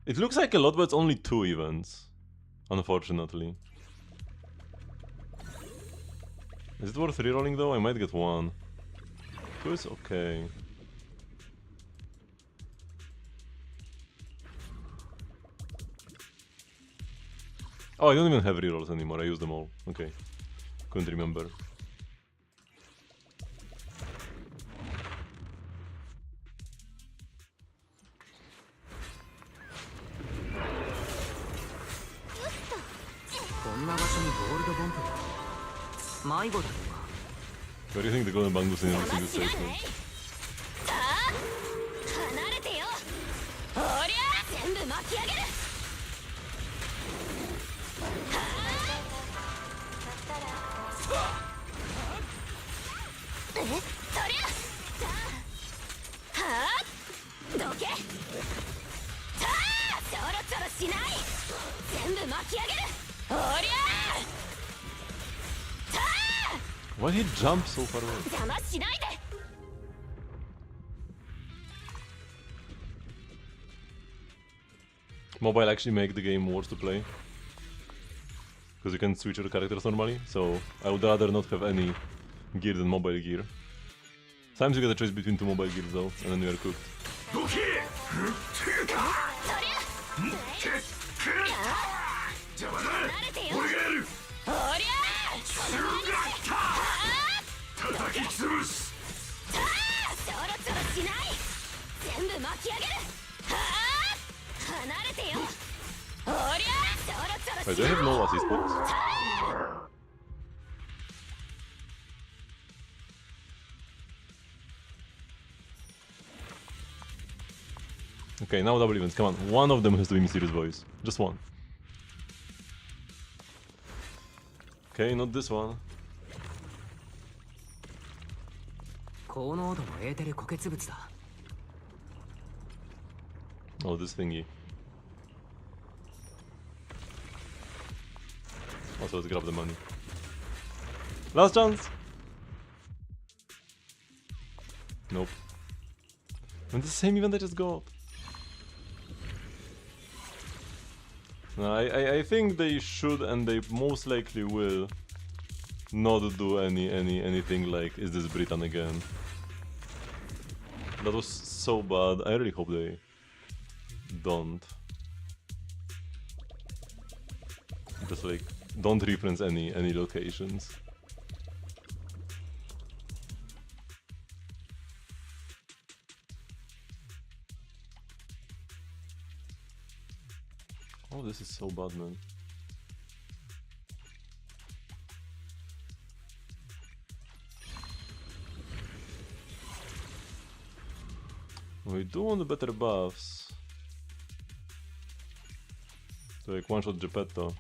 It looks like a lot, but it's only 2 events. Unfortunately. Is it worth rerolling though? I might get 1. 2 is okay. Oh, I don't even have rerolls anymore, I used them all. Okay. Couldn't remember. Where do you think the golden bangles in this statement? 離れてよ。おりゃ全部巻き上げる。え、そりゃ。はあ、どけ。さあ、ちょろちょろしない。全部巻き上げる。おりゃ。さあ。 Why did he jump so far away? 邪魔しないで。 Mobile actually make the game worse to play. Because you can switch your characters normally, so I would rather not have any gear than mobile gear. Sometimes you get a choice between 2 mobile gears though, and then you are cooked. 全部巻き上げる。はあ、離れてよ。おりゃ、ちょろちょろ Wait, し do I ない。 have no assist points? Okay, now double events, come on. One of them has to be Mysterious Voice. Just one. Okay, not this one. 高濃度のエーテル固結物だ。 Oh, this thingy. Also, let's grab the money. Last chance! Nope. And the same event I just got. No, I think they should and they most likely will not do anything like is this Britain again. That was so bad. I really hope they don't. Just like don't reference any locations. Oh, this is so bad, man. We do want the better buffs. To like one-shot Geppetto.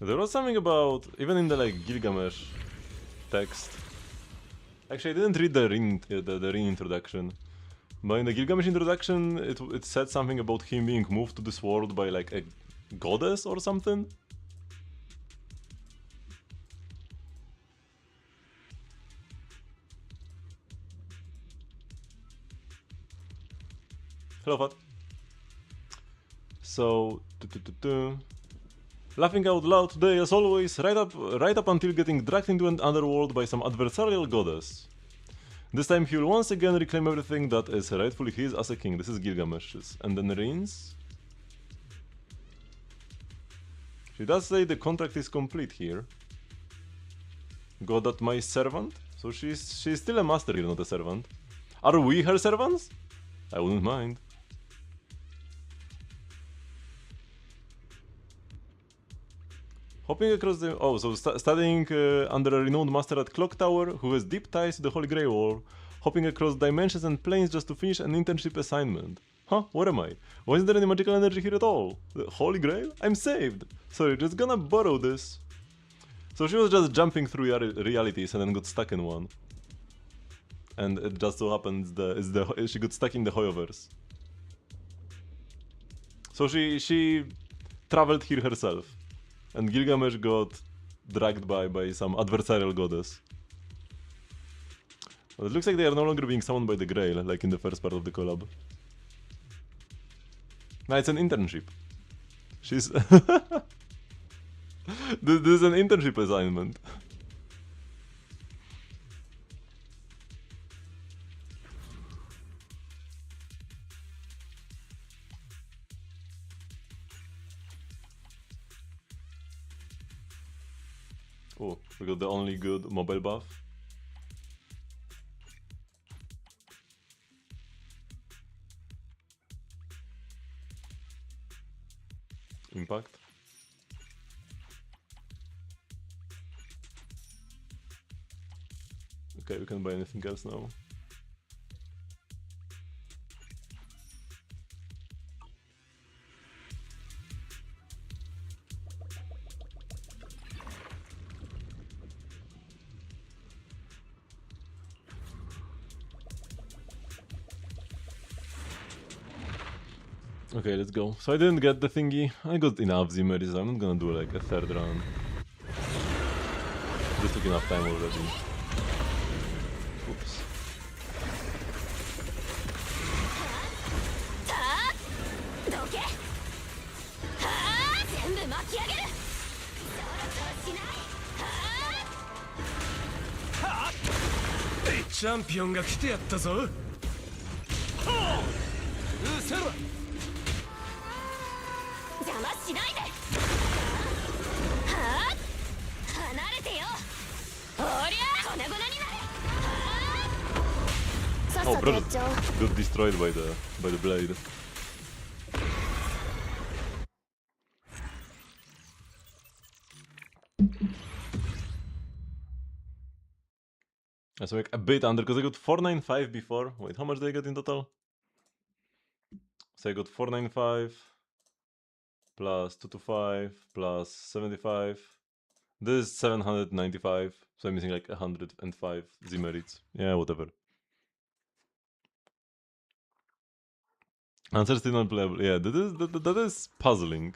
There was something about, even in the like Gilgamesh text. Actually, I didn't read the reintroduction. But in the Gilgamesh introduction, it said something about him being moved to this world by like a goddess or something. Hello, Fat. So, laughing out loud today, as always, right up until getting dragged into an underworld by some adversarial goddess. This time he will once again reclaim everything that is rightfully his as a king. This is Gilgamesh's. And then Reigns. She does say the contract is complete here. God that my servant? So she's still a master here, not a servant. Are we her servants? I wouldn't mind. Hopping across the... Oh, so studying under a renowned master at Clock Tower who has deep ties to the Holy Grail. Hopping across dimensions and planes just to finish an internship assignment. Huh? Where am I? Why isn't there any magical energy here at all? The Holy Grail? I'm saved! Sorry, just gonna borrow this. So she was just jumping through realities and then got stuck in one. And it just so happens she got stuck in the Hoyoverse. So she traveled here herself, and Gilgamesh got dragged by some adversarial goddess. Well, it looks like they are no longer being summoned by the Grail, like in the first part of the collab. No, it's an internship. She's... this is an internship assignment. Oh, we got the only good mobile buff. Impact. Okay, we can't buy anything else now. Okay, let's go. So I didn't get the thingy. I got enough Zimmery, so I'm not gonna do like a third round. This took enough time already. Oops. Hey, チャンピオンが来てやったぞ。はあ、うせろ。邪魔しないで。はあ、離れてよ。おりゃ、粉々になれ。さっ Oh, さと brother やっちゃおう。 got destroyed by the blade. So like a bit under, because I got 495 before. Wait, how much did I get in total? So I got 495 plus 225 plus 75. This is 795. So I'm missing like 105 Z-merits. Yeah, whatever. Answer still not playable. Yeah, that is puzzling.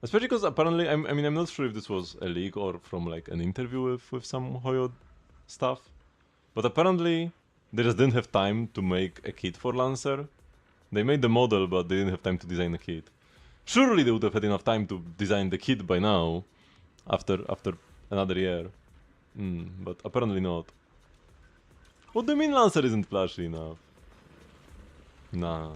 Especially because apparently, I mean, I'm not sure if this was a leak or from like an interview with some Hoyo stuff, but apparently they just didn't have time to make a kit for Lancer. They made the model, but they didn't have time to design a kit. Surely they would have had enough time to design the kit by now, after another year. But apparently not. What do you mean Lancer isn't flashy enough? Nah.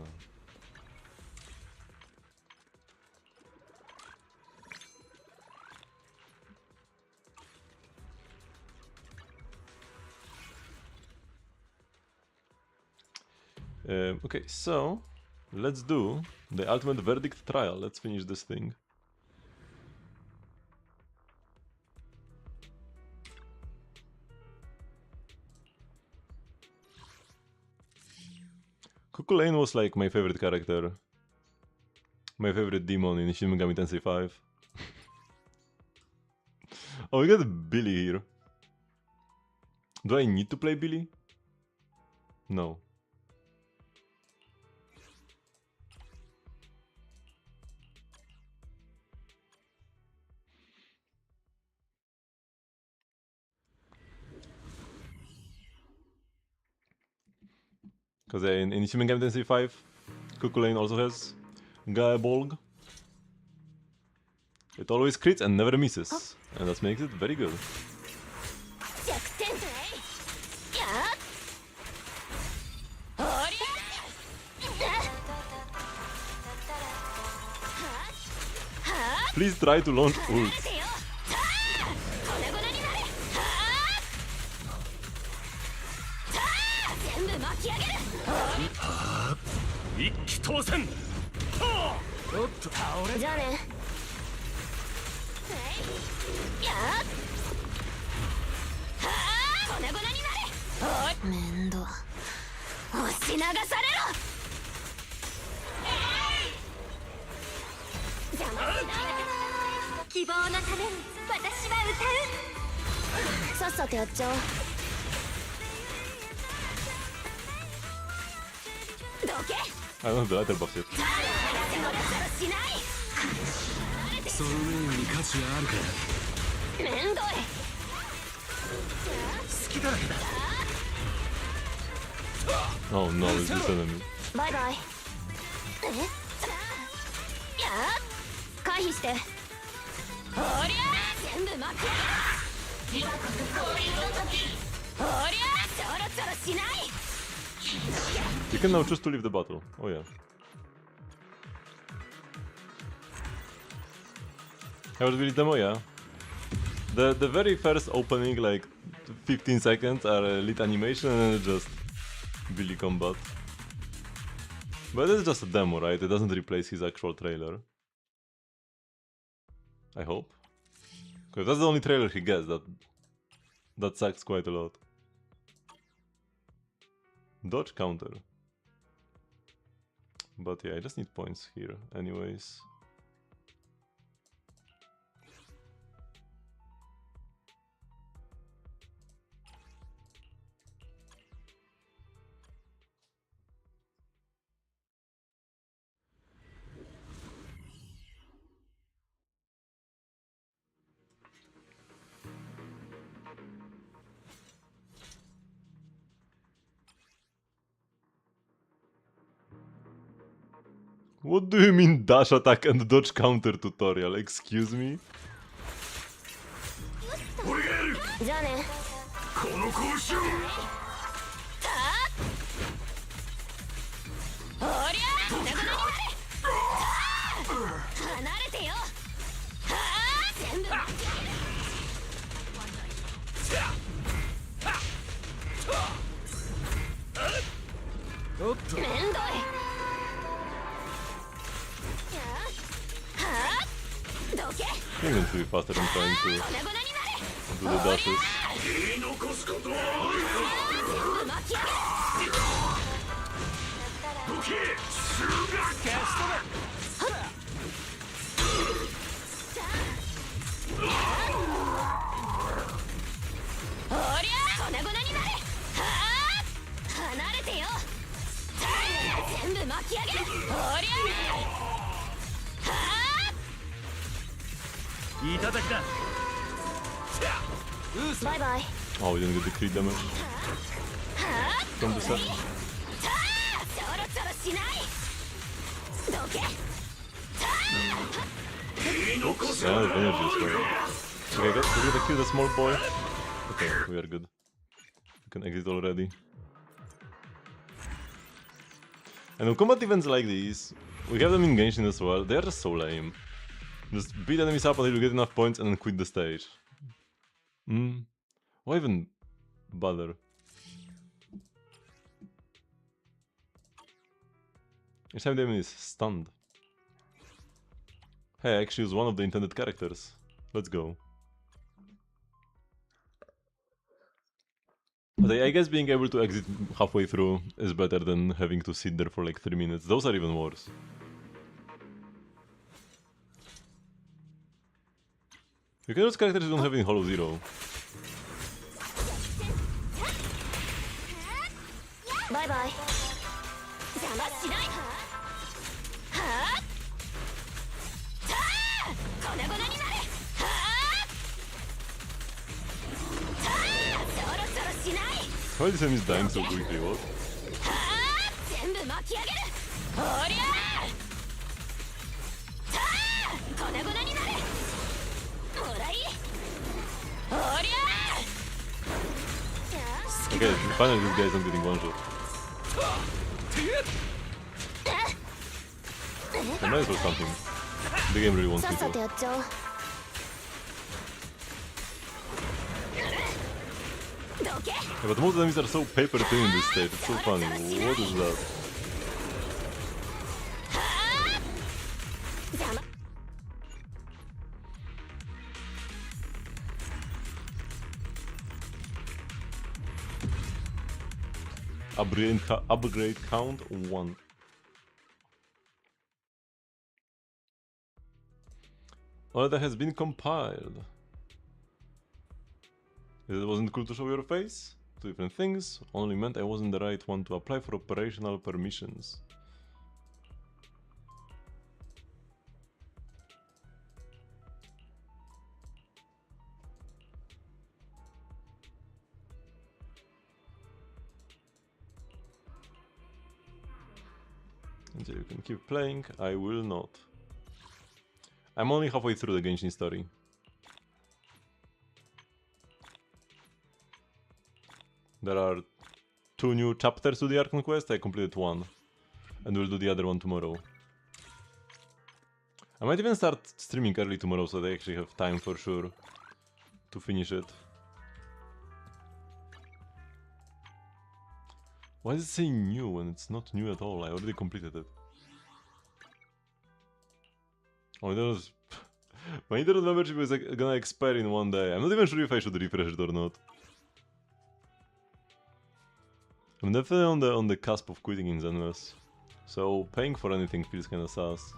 Okay, so let's do the ultimate verdict trial. Let's finish this thing. Cuckoo Lane was like my favorite character. My favorite demon in Shin Megami Tensei 5. Oh, we got Billy here. Do I need to play Billy? No. Because in Shin Megami Tensei 5, Cuckoo Lane also has Gaebolg. It always crits and never misses, and that makes it very good. Please try to launch ult. 一気当選。はあ、おっと倒れ。じゃあね。やっ。はあ、粉々になれ。面倒。押し流されろ。邪魔しないで。希望のために私は歌う。さっさとやっちゃおう。I don't know the latter buff yet. その名誉に価値があるかめんどい好きだらけだ Oh no, it's this enemy. バイバイえやー回避しておりゃ全部巻き上げるおりゃちょろちょろしない You can now choose to leave the battle. Oh yeah. How was the demo? Yeah. The very first opening, like 15 seconds, are elite animation and then just Billy combat. But it's just a demo, right? It doesn't replace his actual trailer. I hope. Because that's the only trailer he gets. That sucks quite a lot. Dodge counter. But yeah, I just need points here, anyways. What do you mean dash attack and dodge counter tutorial? Excuse me? 俺がやるじゃあねこの拳をおりゃ粉々になれ離れてよはあ全部巻き上げるおっとめんどいはあどけ He meant to be faster than trying to 粉々になれ do the dashes. 言い残すことは全部巻き上げるどけシュガーキャスおりゃ粉々になれはあ離れてよ全部巻き上げるおりゃはあいただきだバイバイ Oh, we didn't get the crit damage はあ from the set. ちょろちょろしないどけ Yeah, the energy is going. Okay, did we get to kill the small boy? Okay, we are good. We can exit already. And on combat events like these, we have them in Genshin as well, they are just so lame. Just beat enemies up until you get enough points and then quit the stage. Why even bother? Each time the enemy is stunned. Hey, I actually use one of the intended characters. Let's go. But I guess being able to exit halfway through is better than having to sit there for like 3 minutes. Those are even worse. You can use characters you don't have in Hollow Zero. バイバイ邪魔しないはあたあ粉々になれはあたあちょろちょろしない Why are these enemies dying so quickly? What? はあ全部巻き上げるおりゃたあ粉々になれもらいおりゃ Okay, finally this guy isn't getting one shot. I might as well stun him. The game really wants さっ me さと to. やっちゃおうどけ Yeah, but most enemies are so paper thin in this state, it's so funny. What is that? 邪魔 Upgrade count 1. Order has been compiled. It wasn't cool to show your face? Two different things, only meant I wasn't the right one to apply for operational permissions. Until you can keep playing, I will not. I'm only halfway through the Genshin story. There are 2 new chapters to the Archon quest, I completed 1. And we'll do the other one tomorrow. I might even start streaming early tomorrow so that I actually have time for sure to finish it. Why does it say new when it's not new at all? I already completed it. Oh, that was... My internet membership is like, gonna expire in 1 day. I'm not even sure if I should refresh it or not. I'm definitely on the cusp of quitting in Zenless. So paying for anything feels kinda sus.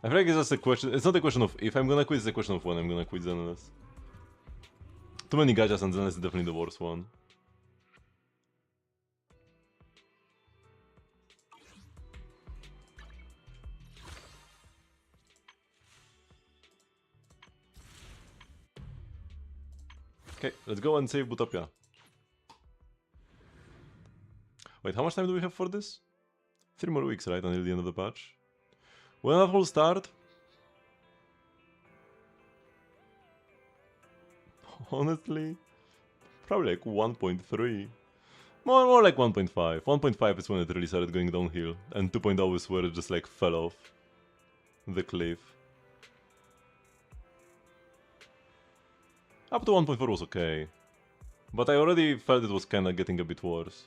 I feel like it's just a question, it's not a question of if I'm gonna quit, it's a question of when I'm gonna quit Zenless. Too many gachas and Zenless is definitely the worst one. Okay, let's go and save Butopia. Wait, how much time do we have for this? 3 more weeks, right, until the end of the patch? When that will start? Honestly, probably like 1.3. More like 1.5. 1.5 is when it really started going downhill, and 2.0 is where it just like fell off the cliff. Up to 1.4 was okay, but I already felt it was kinda getting a bit worse.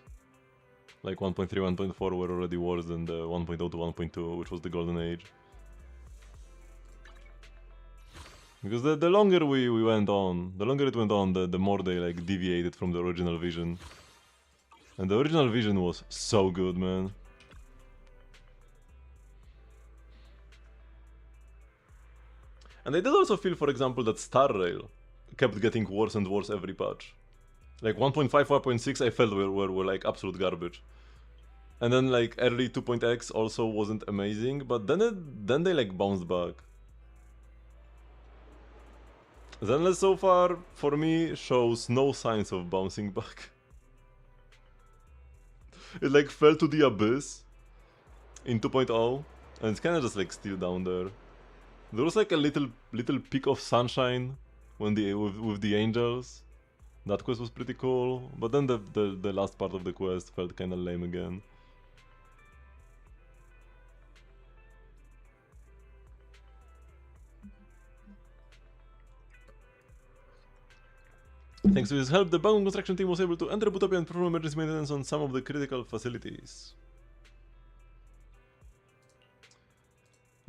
Like 1.3, 1.4 were already worse than the 1.0 to 1.2, which was the golden age. Because the longer we went on, the longer it went on, the more they like deviated from the original vision. And the original vision was so good, man. And I did also feel, for example, that Star Rail kept getting worse and worse every patch. Like 1.5, 1.6 I felt were like absolute garbage. And then like early 2.x also wasn't amazing, but then they like bounced back. Zenless so far, for me, shows no signs of bouncing back. It like fell to the abyss in 2.0, and it's kinda just like still down there. There was like a little peak of sunshine when with the angels. That quest was pretty cool, but then the last part of the quest felt kinda lame again. Thanks to his help, the Bangun construction team was able to enter Butopia and perform emergency maintenance on some of the critical facilities.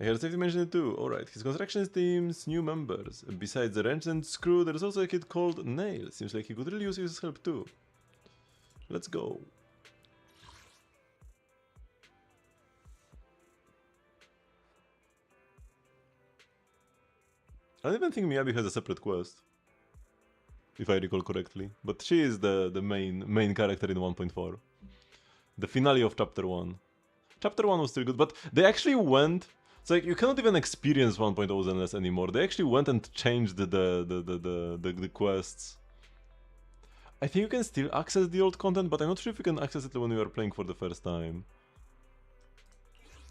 I heard safety mention it too. Alright, his construction team's new members. Besides the wrench and screw, there's also a kid called Nail. Seems like he could really use his help too. Let's go. I don't even think Miyabi has a separate quest, if I recall correctly. But she is the main character in 1.4. The finale of Chapter 1. Chapter 1 was still good, but they actually went... It's like you cannot even experience 1.0 Zenless anymore. They actually went and changed the quests. I think you can still access the old content, but I'm not sure if you can access it when you are playing for the first time.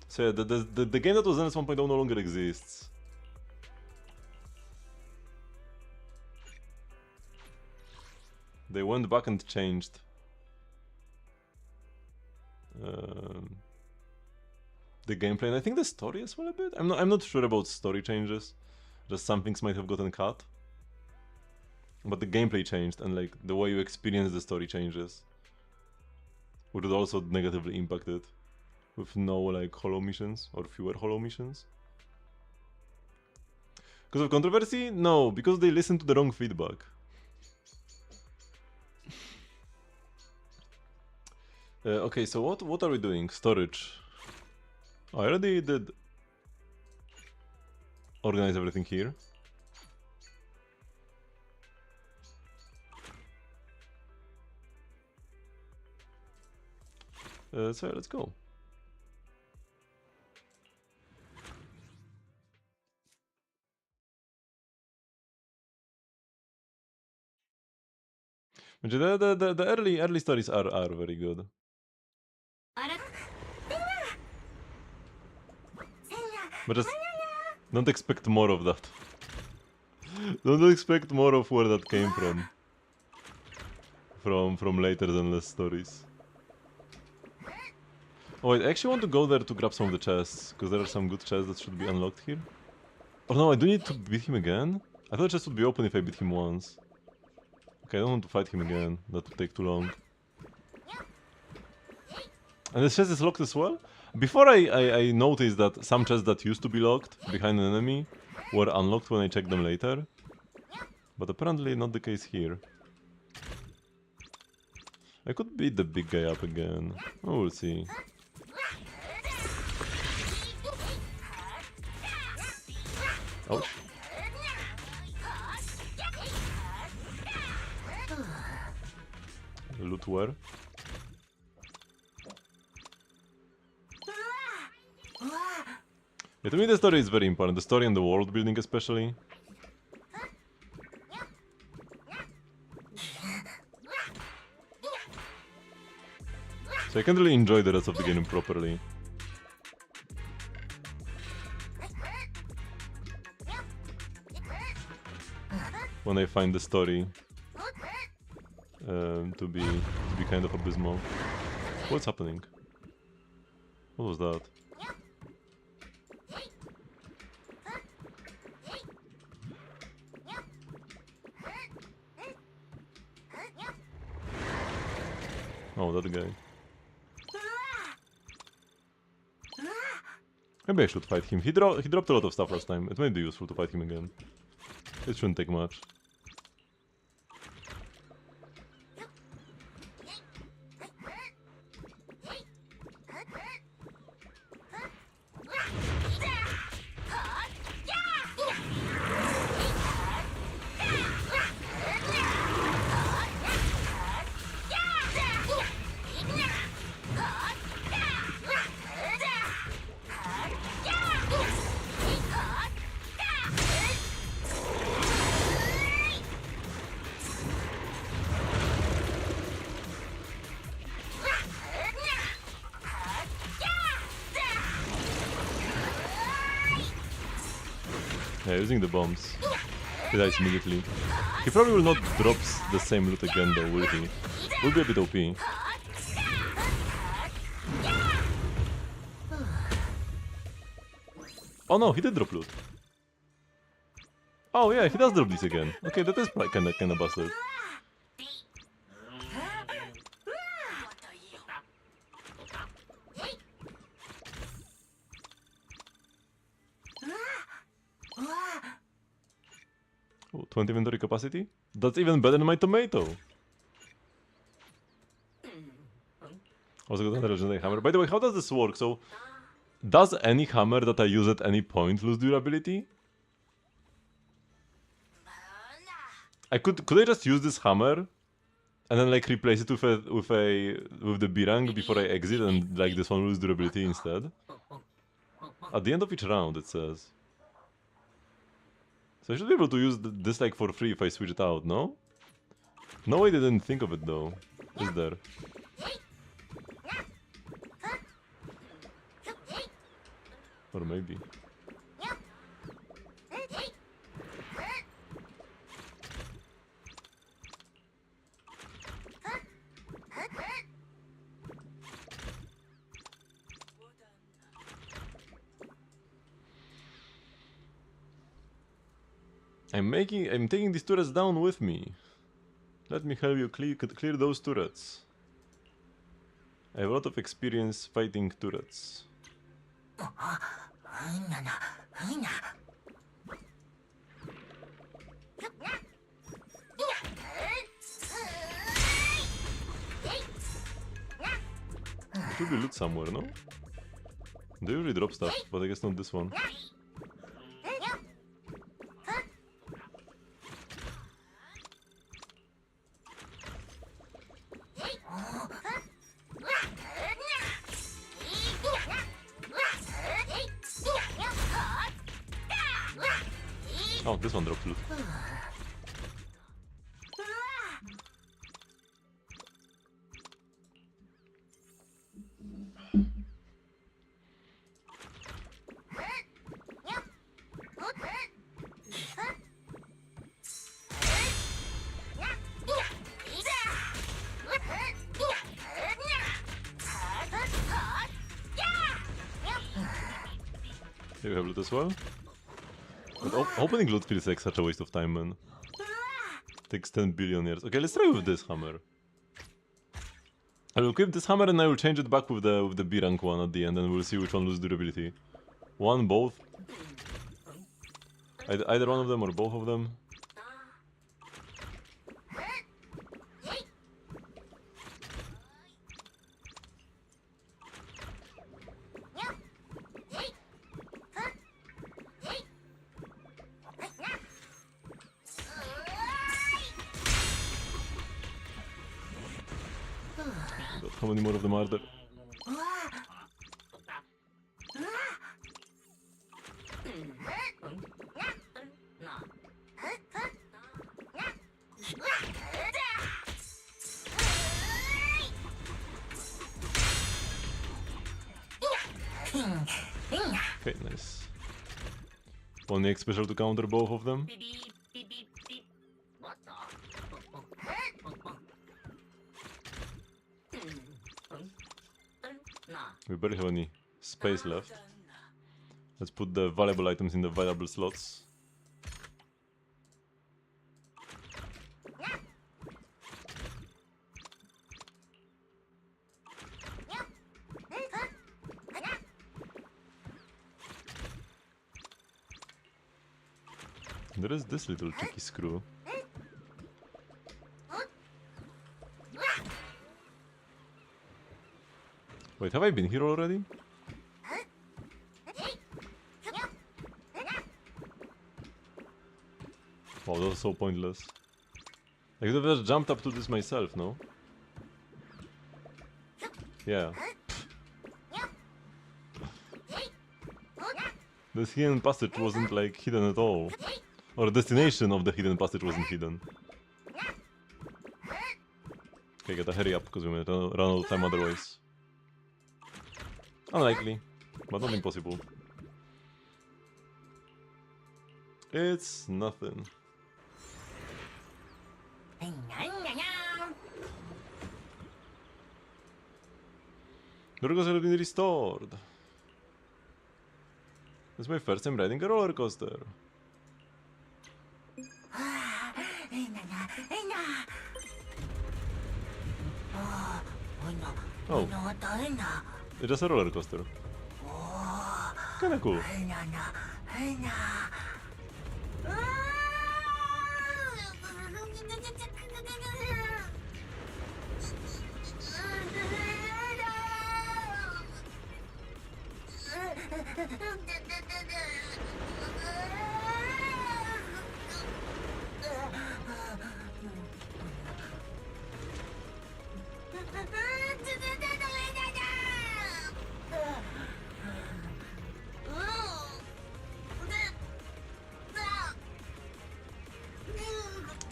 So yeah, the game that was Zenless 1.0 no longer exists. They went back and changed the gameplay, and I think the story as well a bit. I'm not sure about story changes. Just some things might have gotten cut. But the gameplay changed, and like the way you experience the story changes. Which would also negatively impact it. With no like hollow missions, or fewer hollow missions. Because of controversy? No, because they listened to the wrong feedback. Okay, so what are we doing? Storage. I already did organize everything here. So yeah, let's go. The early stories are very good. But just don't expect more of that. Don't expect more of where that came from. From later Zenless stories. Oh wait, I actually want to go there to grab some of the chests, because there are some good chests that should be unlocked here. Oh no, I do need to beat him again? I thought the chest would be open if I beat him once. Okay, I don't want to fight him again, that would take too long. And this chest is locked as well? Before I noticed that some chests that used to be locked behind an enemy were unlocked when I checked them later. But apparently not the case here. I could beat the big guy up again. Oh, we'll see. Ouch. Loot where? Yeah, to me the story is very important. The story and the world building especially. So I can't really enjoy the rest of the game properly. When I find the story to be kind of abysmal. What's happening? What was that? Oh, that guy. Maybe I should fight him. He dropped a lot of stuff last time. It might be useful to fight him again. It shouldn't take much. Yeah, using the bombs. He dies immediately. He probably will not drop the same loot again though, will he? Will be a bit OP. Oh no, he did drop loot. Oh yeah, he does drop this again. Okay, that is kinda busted. Oh, 20 inventory capacity? That's even better than my tomato! Also got another legendary hammer. By the way, how does this work? So, does any hammer that I use at any point lose durability? Could I just use this hammer and then like replace it with the B rank before I exit and like this one lose durability instead? At the end of each round it says. So I should be able to use this like for free if I switch it out, no? No way they didn't think of it though, is there? Or maybe. I'm taking these turrets down with me. Let me help you clear those turrets. I have a lot of experience fighting turrets. There should be loot somewhere, no? They usually drop stuff, but I guess not this one. Oh, this one dropped loot. Here we have loot as well. But opening loot feels like such a waste of time, man. Takes 10 billion years. Okay, let's try with this hammer. I will equip this hammer and I will change it back with the B rank one at the end, and we'll see which one loses durability. One, both. Either one of them or both of them. God, how many more of them are there? Okay, nice. Only X special to counter both of them. We barely have any space left. Let's put the valuable items in the valuable slots. There is this little tricky screw. Wait, have I been here already? Wow, that was so pointless. I could have just jumped up to this myself, no? Yeah. This hidden passage wasn't like hidden at all. Or the destination of the hidden passage wasn't hidden. Okay, gotta hurry up because we might run out of time otherwise. Unlikely, but not impossible. It's nothing. Burgos have been restored. It's my first time riding a roller coaster. Oh, it's just a roller coaster. Kinda cool.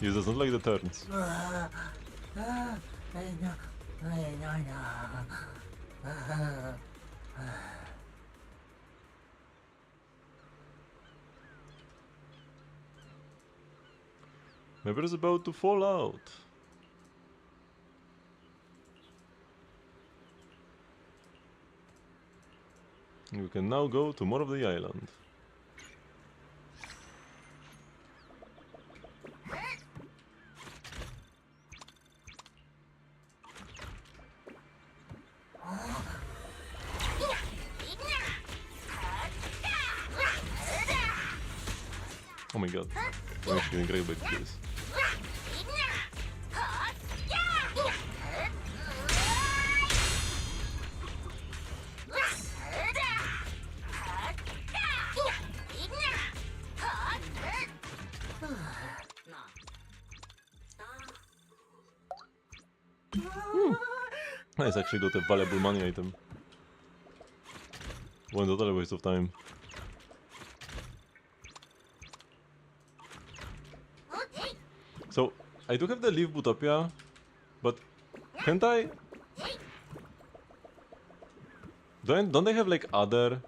He does not like the turns. Maybe it's about to fall out. We can now go to more of the island. Oh my god, I'm actually getting great by this. Nice, actually got a valuable money item. One total waste of time. So, I do have the Leave Butopia, but can't I? Don't they have like other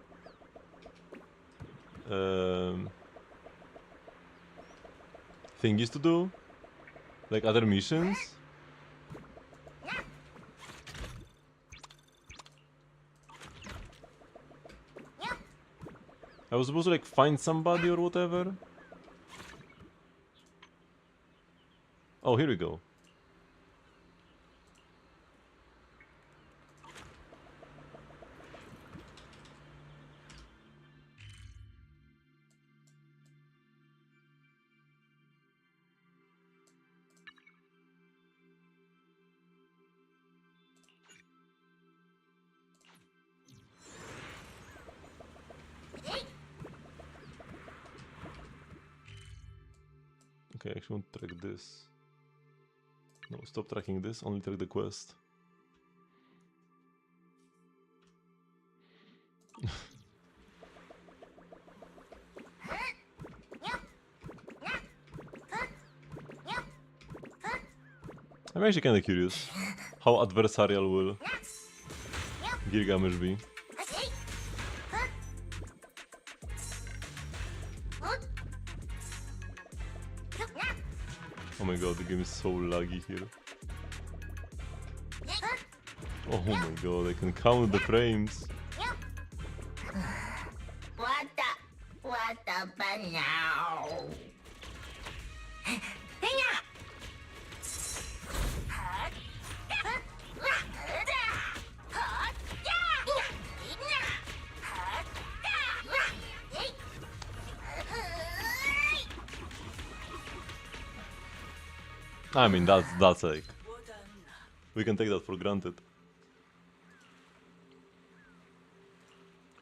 thingies to do? Like other missions? I was supposed to like find somebody or whatever. Oh, here we go. Okay, I actually want to track this. No, stop tracking this, only track the quest. I'm actually kinda curious how adversarial will Gilgamesh be. Oh my god, the game is so laggy here. Oh my god, I can count the frames. What the now? I mean, that's like... we can take that for granted.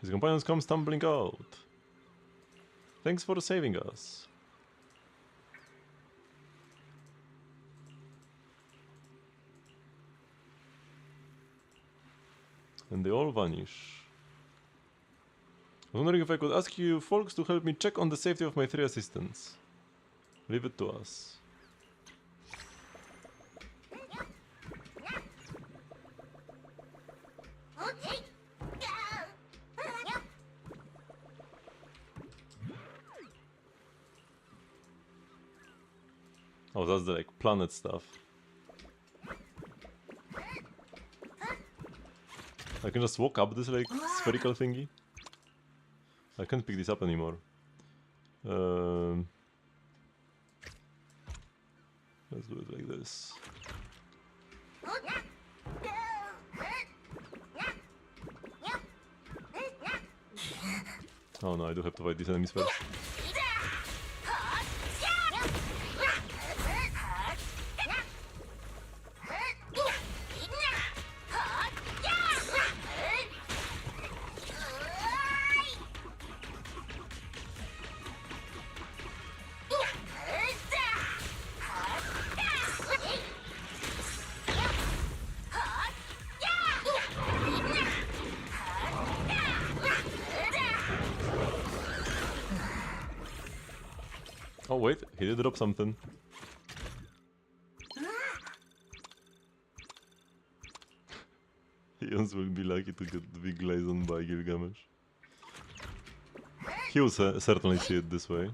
His companions come stumbling out. Thanks for saving us. And they all vanish. I was wondering if I could ask you folks to help me check on the safety of my 3 assistants. Leave it to us. Oh, that's the like planet stuff. I can just walk up this like spherical thingy. I can't pick this up anymore. Let's do it like this. Oh no, I do have to fight these enemies first. Oh wait, he did drop something. Eons will be lucky to get the big glazed by Gilgamesh. He will certainly see it this way.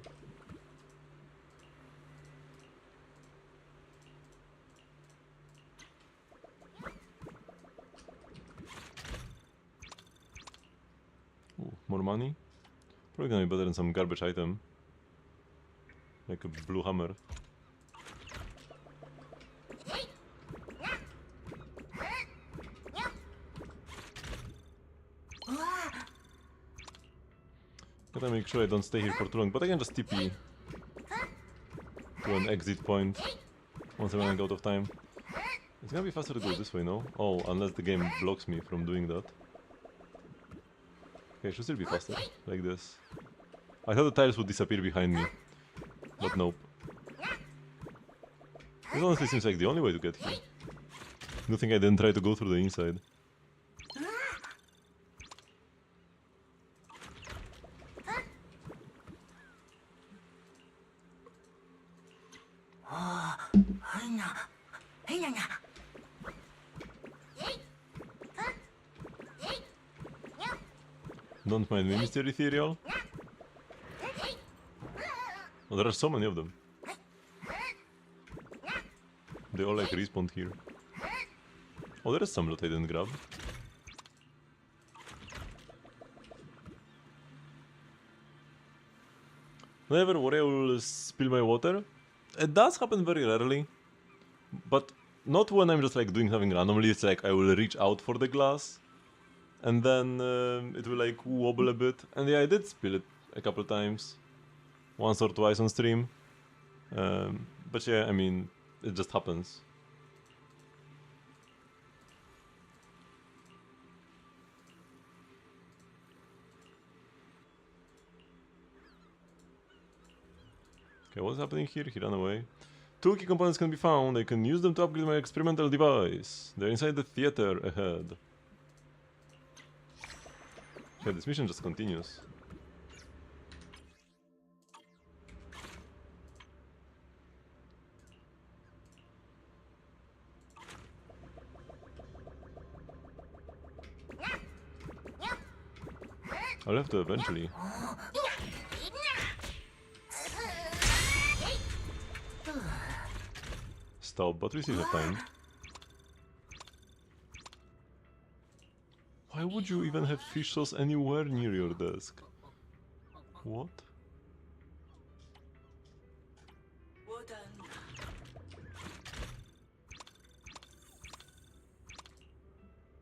Ooh, more money? Probably gonna be better than some garbage item. Like a blue hammer. Gotta make sure I don't stay here for too long, but I can just TP to an exit point once I run out of time. It's gonna be faster to go this way, no? Oh, unless the game blocks me from doing that. Okay, it should still be faster, like this. I thought the tiles would disappear behind me, but nope. This honestly seems like the only way to get here. Good thing I didn't try to go through the inside. Don't mind me, Mr. Ethereal. Oh, there are so many of them. They all like respawned here. Oh, there is some loot I didn't grab. Never worry, I will spill my water. It does happen very rarely, but not when I'm just like doing something randomly. It's like I will reach out for the glass, and then it will like wobble a bit. And yeah, I did spill it a couple times, once or twice on stream. But yeah, I mean, it just happens. Okay, what's happening here? He ran away. Two key components can be found. I can use them to upgrade my experimental device. They're inside the theater ahead. Okay, this mission just continues. I'll have to eventually. Stop, but we still have time. Why would you even have fish sauce anywhere near your desk? What?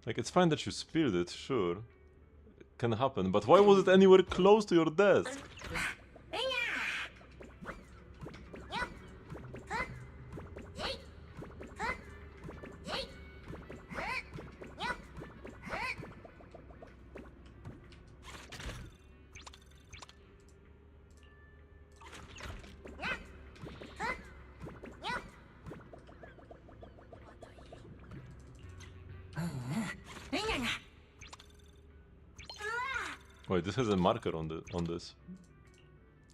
Like, it's fine that you spilled it, sure. It can happen, but why was it anywhere close to your desk? Wait, this has a marker on this.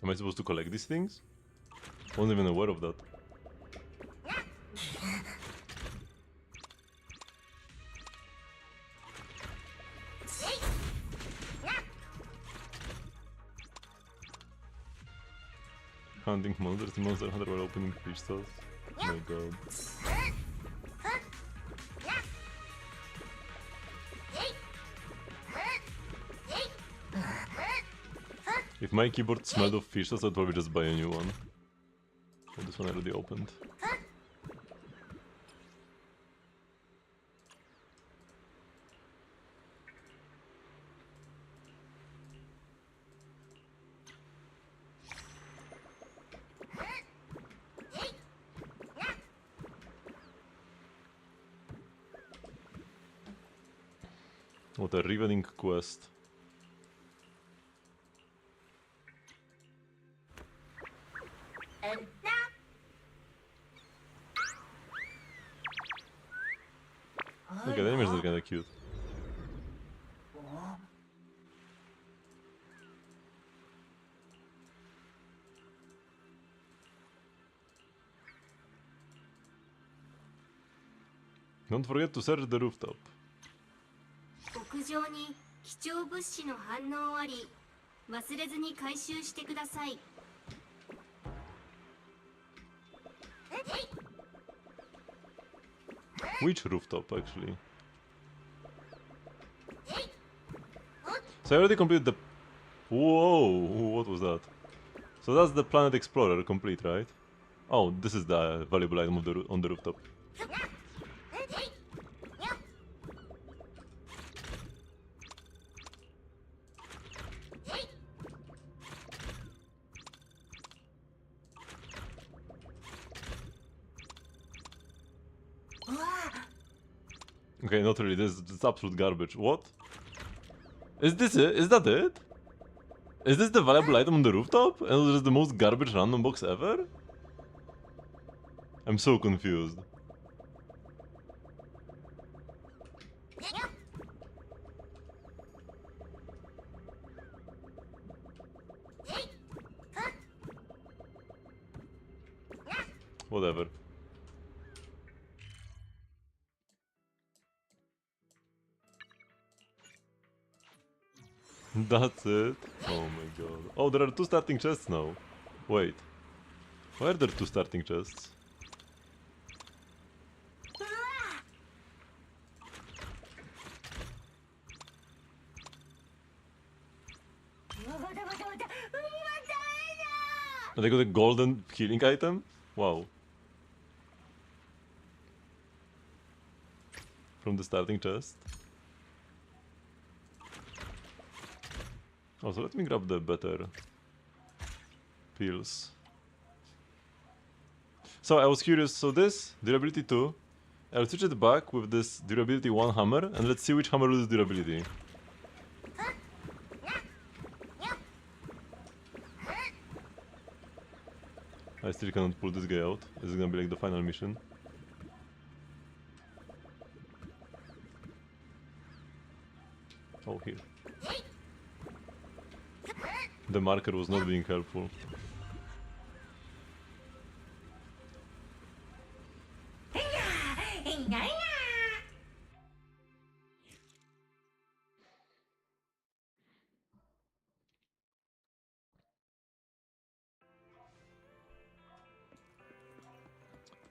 Am I supposed to collect these things? Wasn't even aware of that. Hunting monsters, the monster hunter while opening fish sauce. Oh my god. If my keyboard smelled of fish sauce, I'd probably just buy a new one. Oh, this one I already opened. What a riveting quest. Look at the animation is kinda cute. Don't forget to search the rooftop. 屋上に貴重物資の反応あり、忘れずに回収してください。Which rooftop, actually? So I already completed the... Whoa, what was that? So that's the Planet Explorer complete, right? Oh, this is the valuable item of on the rooftop. Okay, not really. This is absolute garbage. What? Is this it? Is that it? Is this the valuable item on the rooftop? And it's just the most garbage random box ever? I'm so confused. Whatever. That's it. Oh my god. Oh, there are 2 starting chests now. Wait. Why are there 2 starting chests? And they got a golden healing item? Wow. From the starting chest. Oh, so let me grab the better pills. So I was curious, so this, durability 2, I'll switch it back with this durability 1 hammer, and let's see which hammer loses durability. I still cannot pull this guy out. This is gonna be like the final mission. Oh, here. The marker was not being helpful.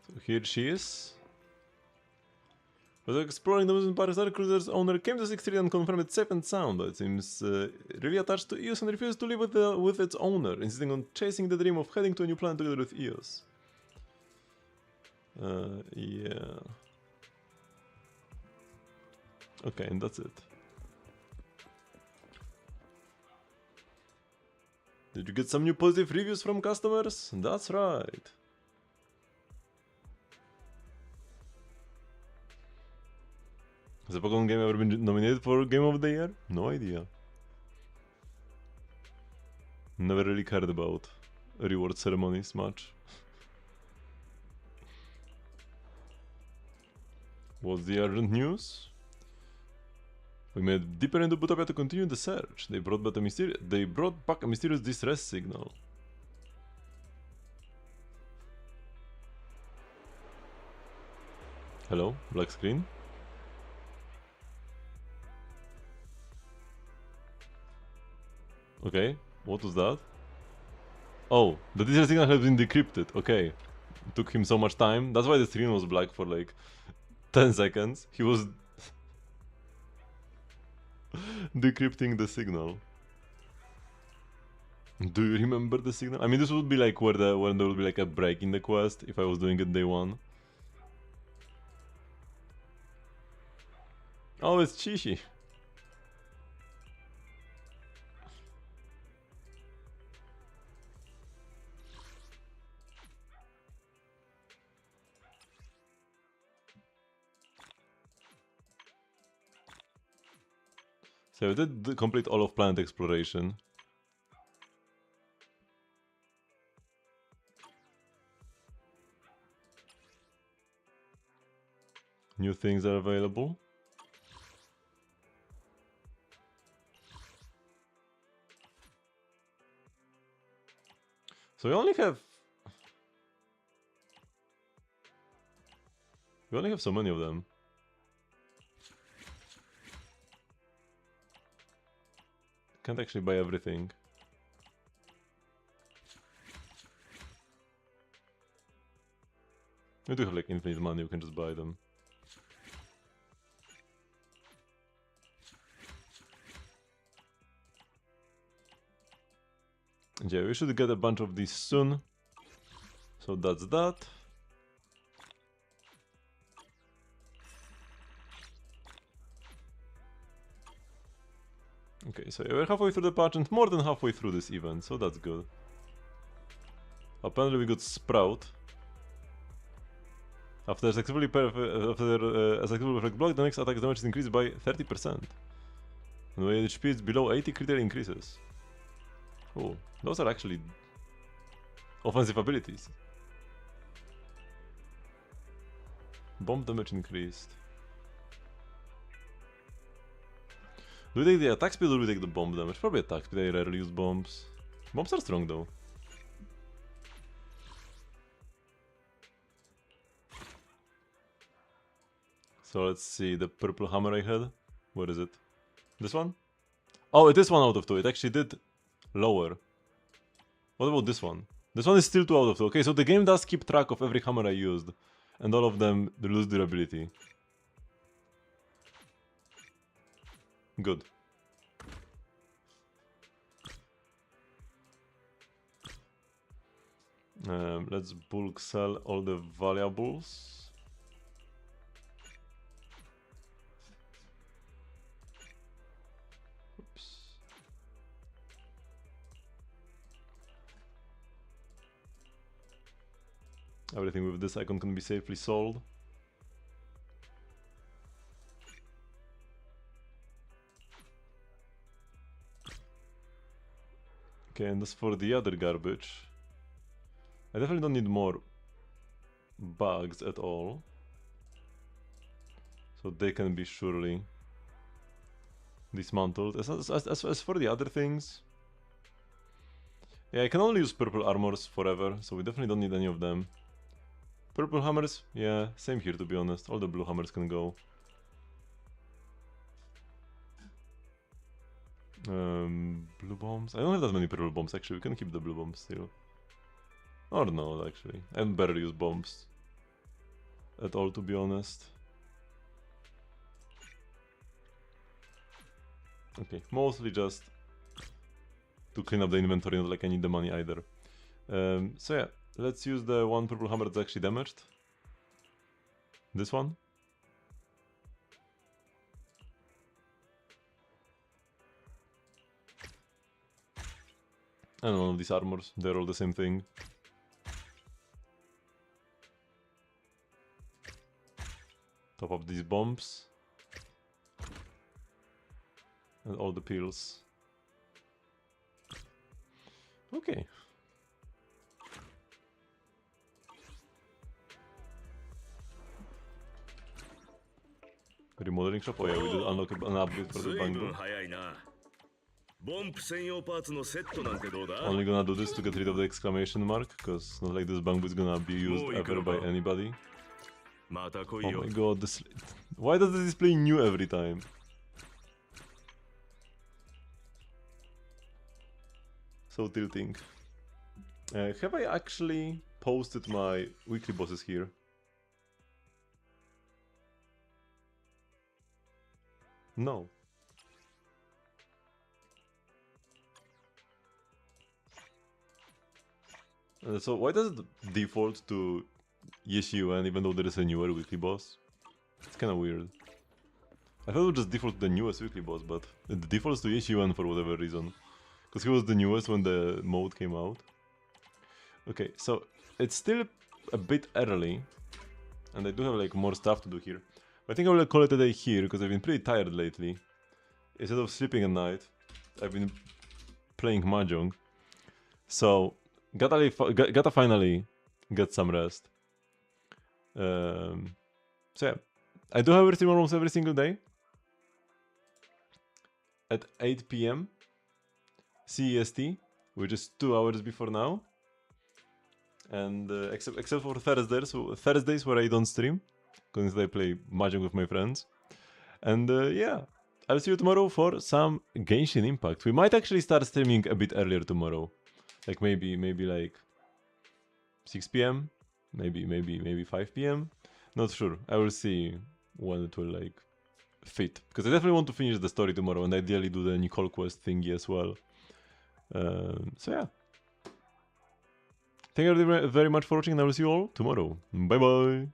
So here she is. While exploring the Muslim Parisar, cruiser's owner came to 63 and confirmed it's safe and sound. It seems really attached to Eos and refused to live with its owner, insisting on chasing the dream of heading to a new planet together with Eos. Yeah. Okay, and that's it. Did you get some new positive reviews from customers? That's right. Has a Pokemon game ever been nominated for Game of the Year? No idea. Never really cared about reward ceremonies much. What's the urgent news? We made deeper into Butopia to continue the search. They brought back a mysterious distress signal. Hello? Black screen? Okay, what was that? Oh, the distress signal has been decrypted. Okay. It took him so much time. That's why the screen was black for like 10 seconds. He was decrypting the signal. Do you remember the signal? I mean, this would be like when there would be like a break in the quest if I was doing it day 1. Oh, it's Chishi. So I did complete all of planet exploration. New things are available. So we only have so many of them. Can't actually buy everything. We do have like infinite money, we can just buy them. And yeah, we should get a bunch of these soon. So that's that. Okay, so we're halfway through the patch and more than halfway through this event, so that's good. Apparently we got Sprout. After a successfully perfect block, the next attack damage is increased by 30%. And when HP is below 80, critical increases. Oh, those are actually offensive abilities. Bomb damage increased. Do we take the attack speed or do we take the bomb damage? Probably attack speed, I rarely use bombs. Bombs are strong though. So let's see, the purple hammer I had. Where is it? This one? Oh, it is 1 out of 2. It actually did lower. What about this one? This one is still 2 out of 2. Okay, so the game does keep track of every hammer I used. And all of them lose durability. Good. Let's bulk sell all the valuables. Oops. Everything with this icon can be safely sold. Okay, and as for the other garbage, I definitely don't need more bugs at all. So they can be surely dismantled. As for the other things, yeah, I can only use purple armors forever, so we definitely don't need any of them. Purple hammers, yeah, same here to be honest. All the blue hammers can go. Blue bombs. I don't have that many purple bombs actually. We can keep the blue bombs still. Or no, actually. I barely use bombs at all, to be honest. Okay, mostly just to clean up the inventory, not like I need the money either. So yeah, let's use the one purple hammer that's actually damaged. This one. And one of these armors, they're all the same thing. Top up these bombs. And all the pills. Okay. Remodeling shop? Oh yeah, we did unlock an upgrade for the bunker. Only gonna do this to get rid of the exclamation mark, cause not like this bamboo is gonna be used ever by anybody. Oh my god, this... Why does the display new every time? So tilting. Have I actually posted my weekly bosses here? No. So why does it default to Yeshiuen even though there is a newer weekly boss? It's kinda weird. I thought it would just default to the newest weekly boss, but it defaults to Yeshiuen for whatever reason. Because he was the newest when the mode came out. Okay, so it's still a bit early. And I do have like more stuff to do here. I think I will call it a day here because I've been pretty tired lately. Instead of sleeping at night, I've been playing Mahjong. So, gotta finally get some rest. So yeah, I do have everything almost every single day. At 8 PM CEST, which is 2 hours before now. And except for Thursdays where I don't stream. Because I play Mahjong with my friends. And yeah, I'll see you tomorrow for some Genshin Impact. We might actually start streaming a bit earlier tomorrow. Like maybe like 6 PM, maybe 5 PM. Not sure. I will see when it will like fit. Because I definitely want to finish the story tomorrow and ideally do the Nicole quest thingy as well. So yeah. Thank you very much for watching and I will see you all tomorrow. Bye bye!